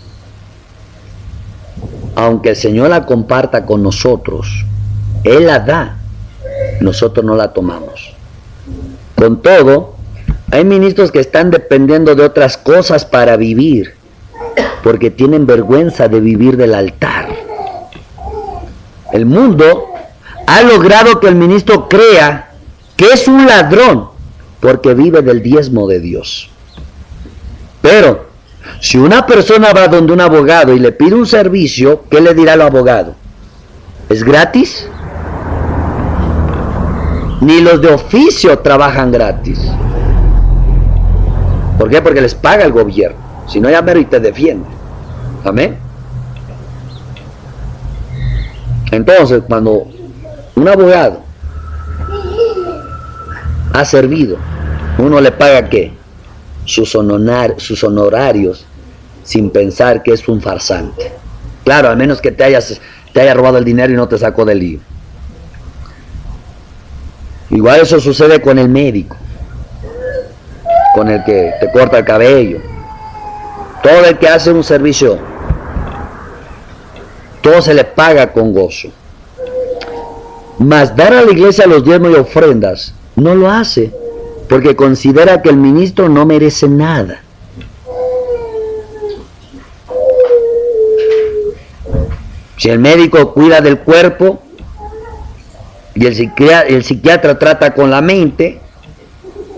Aunque el Señor la comparta con nosotros, Él la da, nosotros no la tomamos. Con todo, hay ministros que están dependiendo de otras cosas para vivir, porque tienen vergüenza de vivir del altar. El mundo ha logrado que el ministro crea que es un ladrón, porque vive del diezmo de Dios. Pero, si una persona va donde un abogado y le pide un servicio, ¿qué le dirá el abogado? ¿Es gratis? Ni los de oficio trabajan gratis. ¿Por qué? Porque les paga el gobierno. Si no, ya mero y te defiende. Amén. Entonces, cuando un abogado ha servido, uno le paga ¿qué? Sus honorarios, sin pensar que es un farsante. Claro, a menos que te haya robado el dinero y no te sacó del lío. Igual eso sucede con el médico, con el que te corta el cabello, todo el que hace un servicio, todo se le paga con gozo. Mas dar a la iglesia los diezmos y ofrendas no lo hace, porque considera que el ministro no merece nada. Si el médico cuida del cuerpo y el psiquiatra trata con la mente,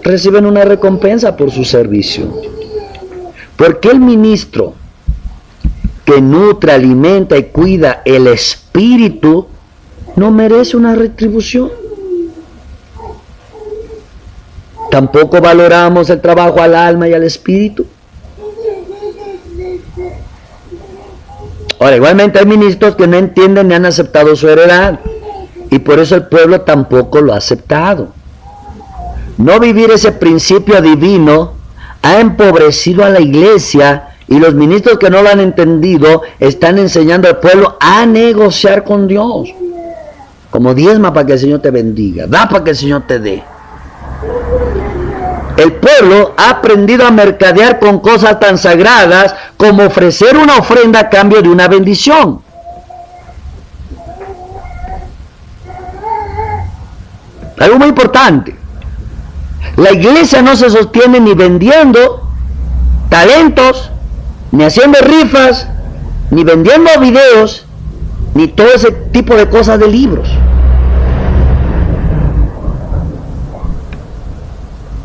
reciben una recompensa por su servicio. ¿Por qué el ministro que nutre, alimenta y cuida el espíritu no merece una retribución? ¿Tampoco valoramos el trabajo al alma y al espíritu? Ahora, igualmente hay ministros que no entienden ni han aceptado su heredad, y por eso el pueblo tampoco lo ha aceptado. No vivir ese principio divino ha empobrecido a la iglesia, y los ministros que no lo han entendido están enseñando al pueblo a negociar con Dios. Como diezma para que el Señor te bendiga, da para que el Señor te dé. El pueblo ha aprendido a mercadear con cosas tan sagradas como ofrecer una ofrenda a cambio de una bendición. Algo muy importante. La iglesia no se sostiene ni vendiendo talentos, ni haciendo rifas, ni vendiendo videos, ni todo ese tipo de cosas de libros.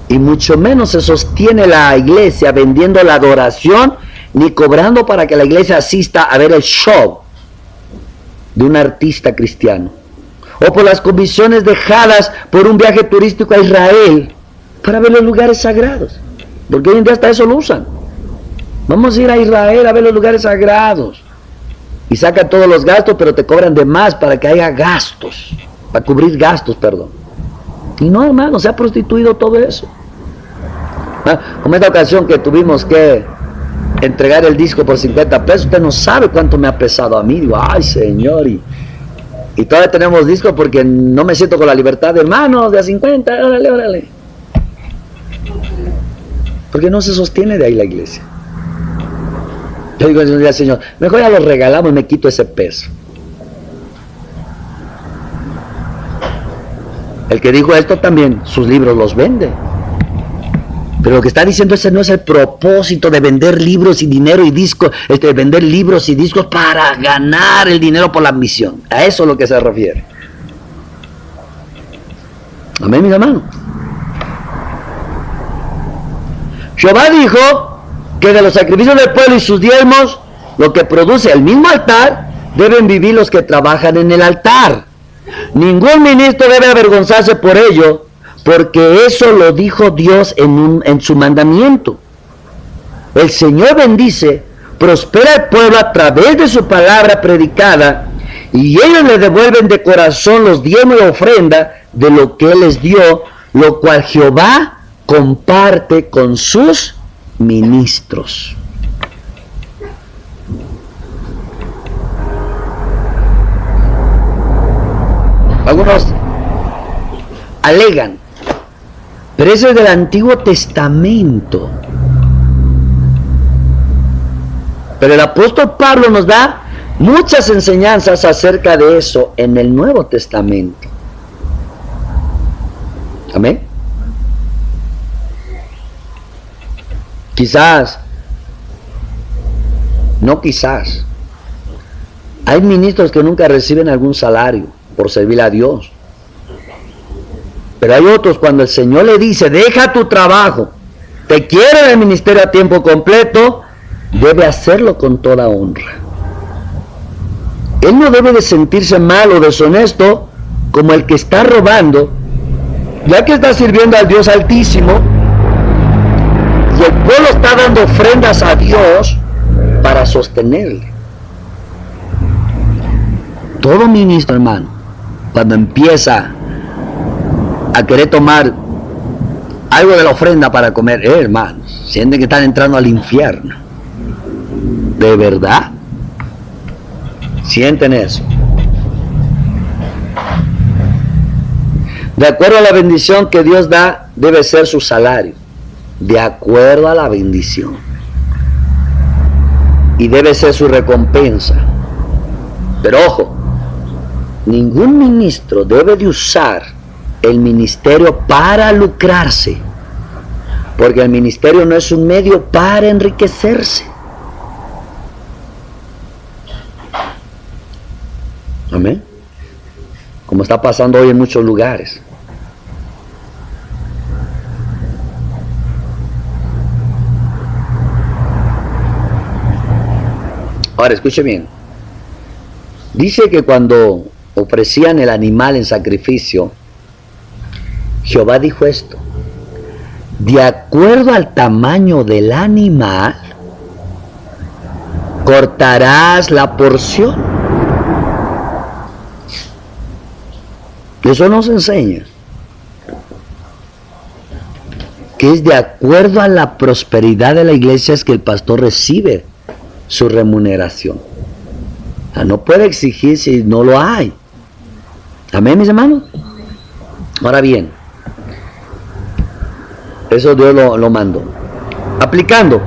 Y mucho menos se sostiene la iglesia vendiendo la adoración, ni cobrando para que la iglesia asista a ver el show de un artista cristiano, o por las comisiones dejadas por un viaje turístico a Israel para ver los lugares sagrados, porque hoy en día hasta eso lo usan. Vamos a ir a Israel a ver los lugares sagrados, y sacan todos los gastos, pero te cobran de más para que haya gastos, para cubrir gastos, perdón. Y no, hermano, se ha prostituido todo eso. Como esta ocasión que tuvimos que entregar el disco por 50 pesos. Usted no sabe cuánto me ha pesado a mí. Digo, ay, Señor, y todavía tenemos discos porque no me siento con la libertad de hermanos de a 50, órale, órale. Porque no se sostiene de ahí la iglesia. Yo digo, Señor, mejor ya los regalamos y me quito ese peso. El que dijo esto también, sus libros los vende. Pero lo que está diciendo, ese no es el propósito de vender libros y dinero y discos, de vender libros y discos para ganar el dinero por la misión. A eso es lo que se refiere. Amén, mis hermanos. Jehová dijo que de los sacrificios del pueblo y sus diezmos, lo que produce el mismo altar, deben vivir los que trabajan en el altar. Ningún ministro debe avergonzarse por ello, porque eso lo dijo Dios en su mandamiento. El Señor bendice, prospera el pueblo a través de su palabra predicada, y ellos le devuelven de corazón los diezmos y ofrenda de lo que Él les dio, lo cual Jehová comparte con sus ministros. Algunos alegan, pero eso es del Antiguo Testamento. Pero el apóstol Pablo nos da muchas enseñanzas acerca de eso en el Nuevo Testamento. Amén. Quizás, no quizás, hay ministros que nunca reciben algún salario por servir a Dios. Pero hay otros, cuando el Señor le dice, deja tu trabajo, te quiero en el ministerio a tiempo completo, debe hacerlo con toda honra. Él no debe de sentirse mal o deshonesto como el que está robando, ya que está sirviendo al Dios Altísimo, y el pueblo está dando ofrendas a Dios para sostenerle. Todo ministro, hermano, cuando empieza a querer tomar algo de la ofrenda para comer, hermanos, sienten que están entrando al infierno. ¿De verdad? ¿Sienten eso? De acuerdo a la bendición que Dios da, debe ser su salario. De acuerdo a la bendición. Y debe ser su recompensa. Pero ojo, ningún ministro debe de usar el ministerio para lucrarse, porque el ministerio no es un medio para enriquecerse. Amén. Como está pasando hoy en muchos lugares. Ahora, escuche bien. Dice que cuando ofrecían el animal en sacrificio, Jehová dijo esto: de acuerdo al tamaño del animal, cortarás la porción. Eso nos enseña que es de acuerdo a la prosperidad de la iglesia es que el pastor recibe su remuneración. No puede exigir si no lo hay. Amén, mis hermanos. Ahora bien, eso Dios lo mandó. Aplicando,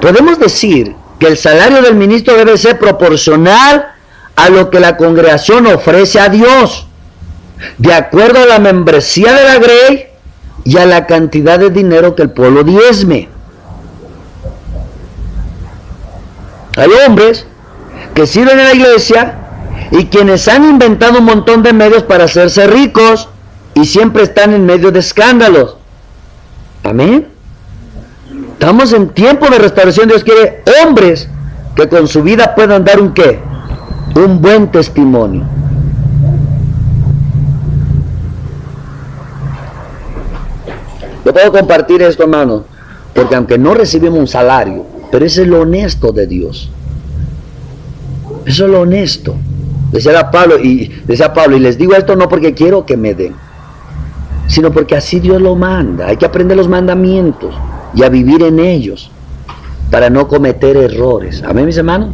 podemos decir que el salario del ministro debe ser proporcional a lo que la congregación ofrece a Dios, de acuerdo a la membresía de la grey y a la cantidad de dinero que el pueblo diezme. Hay hombres que sirven en la iglesia y quienes han inventado un montón de medios para hacerse ricos y siempre están en medio de escándalos. Amén. Estamos en tiempo de restauración. Dios quiere hombres que con su vida puedan dar un ¿qué? Un buen testimonio. Yo puedo compartir esto, hermano, porque aunque no recibimos un salario, pero ese es lo honesto de Dios. Eso es lo honesto. Decía Pablo, y les digo esto no porque quiero que me den, sino porque así Dios lo manda. Hay que aprender los mandamientos y a vivir en ellos. para no cometer errores. Amén, mis hermanos.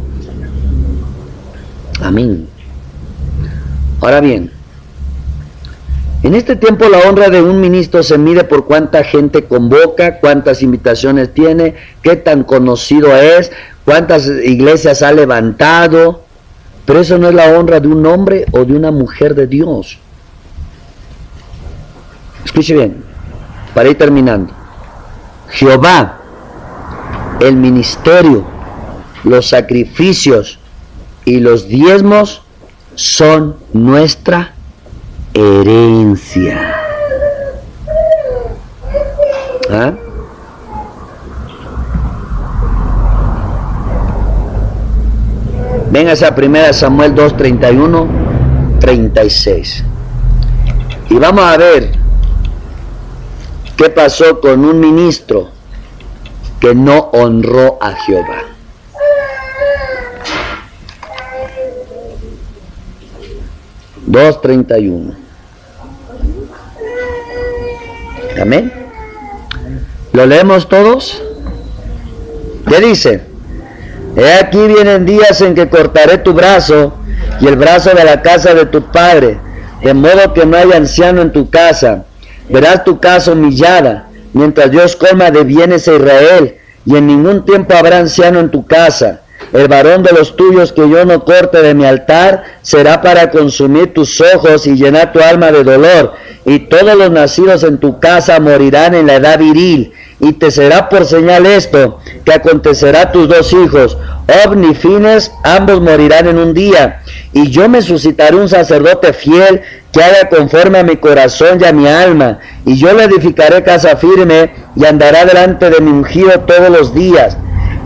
Amén. Ahora bien, en este tiempo la honra de un ministro se mide por cuánta gente convoca, cuántas invitaciones tiene, qué tan conocido es, cuántas iglesias ha levantado. Pero eso no es la honra de un hombre o de una mujer de Dios. Escuche bien, para ir terminando. Jehová, el ministerio, los sacrificios y los diezmos son nuestra herencia. ¿Ah? Véngase a 1 Samuel 2, 31, 36. Y vamos a ver qué pasó con un ministro que no honró a Jehová. Dos 31. Amén. ¿Lo leemos todos? ¿Qué dice? He aquí vienen días en que cortaré tu brazo y el brazo de la casa de tu padre, de modo que no haya anciano en tu casa. Verás tu casa humillada, mientras Dios colma de bienes a Israel, y en ningún tiempo habrá anciano en tu casa. El varón de los tuyos que yo no corte de mi altar será para consumir tus ojos y llenar tu alma de dolor, y todos los nacidos en tu casa morirán en la edad viril. Y te será por señal esto, que acontecerá a tus dos hijos, Ofni y Fines, ambos morirán en un día. Y yo me suscitaré un sacerdote fiel, que haga conforme a mi corazón y a mi alma. Y yo le edificaré casa firme, y andará delante de mi ungido todos los días.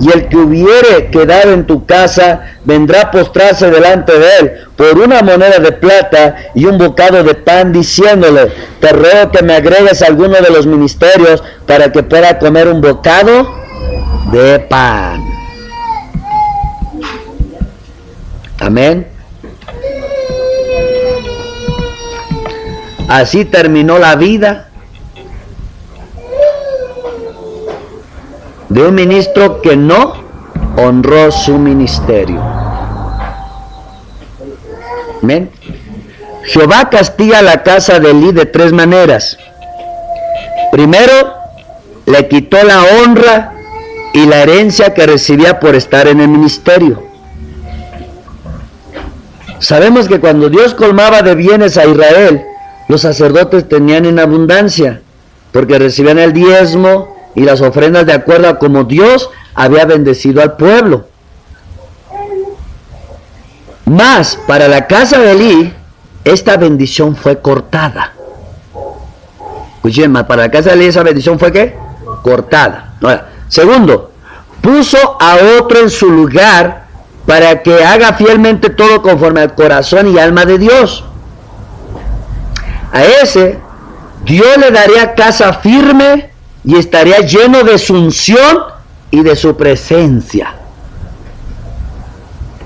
Y el que hubiere quedado en tu casa, vendrá a postrarse delante de él, por una moneda de plata y un bocado de pan, diciéndole: te ruego que me agregues alguno de los ministerios, para que pueda comer un bocado de pan. Amén. Así terminó la vida de un ministro que no honró su ministerio. Amén. Jehová castiga la casa de Elí de tres maneras. Primero, le quitó la honra y la herencia que recibía por estar en el ministerio. Sabemos que cuando Dios colmaba de bienes a Israel, los sacerdotes tenían en abundancia, porque recibían el diezmo y las ofrendas de acuerdo a como Dios había bendecido al pueblo. Mas para la casa de Elí, esta bendición fue cortada. Escuchen, para la casa de Elí esa bendición fue ¿qué? Cortada. Ahora, segundo, puso a otro en su lugar para que haga fielmente todo conforme al corazón y alma de Dios. A ese Dios le daría casa firme y estaría lleno de su unción y de su presencia.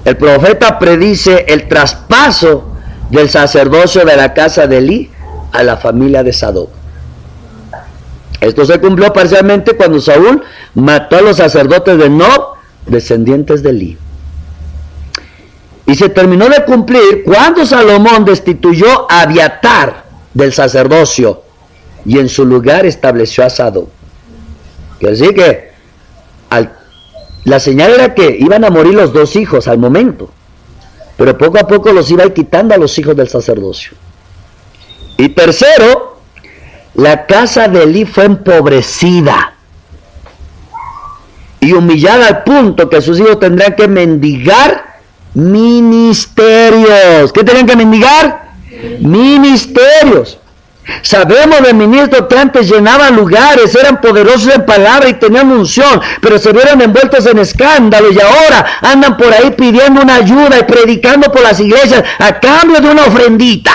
El profeta predice el traspaso del sacerdocio de la casa de Elí a la familia de Sadoc. Esto se cumplió parcialmente cuando Saúl mató a los sacerdotes de Nob, descendientes de Elí. Y se terminó de cumplir cuando Salomón destituyó a Abiatar del sacerdocio y en su lugar estableció a Sadoc. Quiere decir que la señal era que iban a morir los dos hijos al momento, pero poco a poco los iba quitando a los hijos del sacerdocio. Y tercero, la casa de Elí fue empobrecida y humillada al punto que sus hijos tendrán que mendigar ministerios. ¿Qué tenían que mendigar? Ministerios. Sabemos de ministros que antes llenaban lugares, eran poderosos en palabra y tenían unción, pero se vieron envueltos en escándalo y ahora andan por ahí pidiendo una ayuda y predicando por las iglesias a cambio de una ofrendita.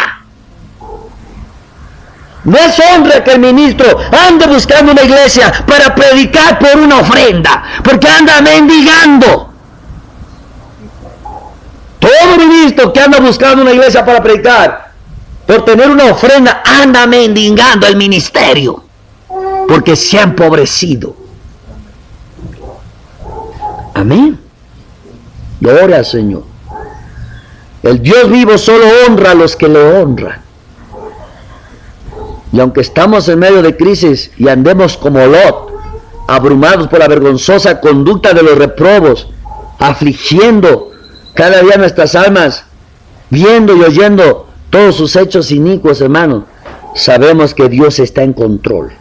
No es honra que el ministro ande buscando una iglesia para predicar por una ofrenda, porque anda mendigando. Todo ministro que anda buscando una iglesia para predicar por tener una ofrenda anda mendigando el ministerio, porque se ha empobrecido. Amén. Gloria al Señor. El Dios vivo solo honra a los que le honran. Y aunque estamos en medio de crisis y andemos como Lot, abrumados por la vergonzosa conducta de los reprobos, afligiendo cada día nuestras almas, viendo y oyendo todos sus hechos inicuos, hermanos, sabemos que Dios está en control.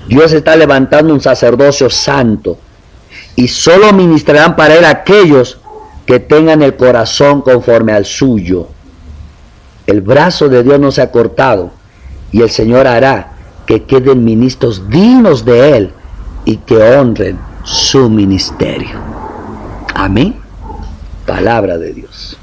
Dios está levantando un sacerdocio santo y solo ministrarán para él aquellos que tengan el corazón conforme al suyo. El brazo de Dios no se ha cortado y el Señor hará que queden ministros dignos de él y que honren su ministerio. Amén. Palabra de Dios.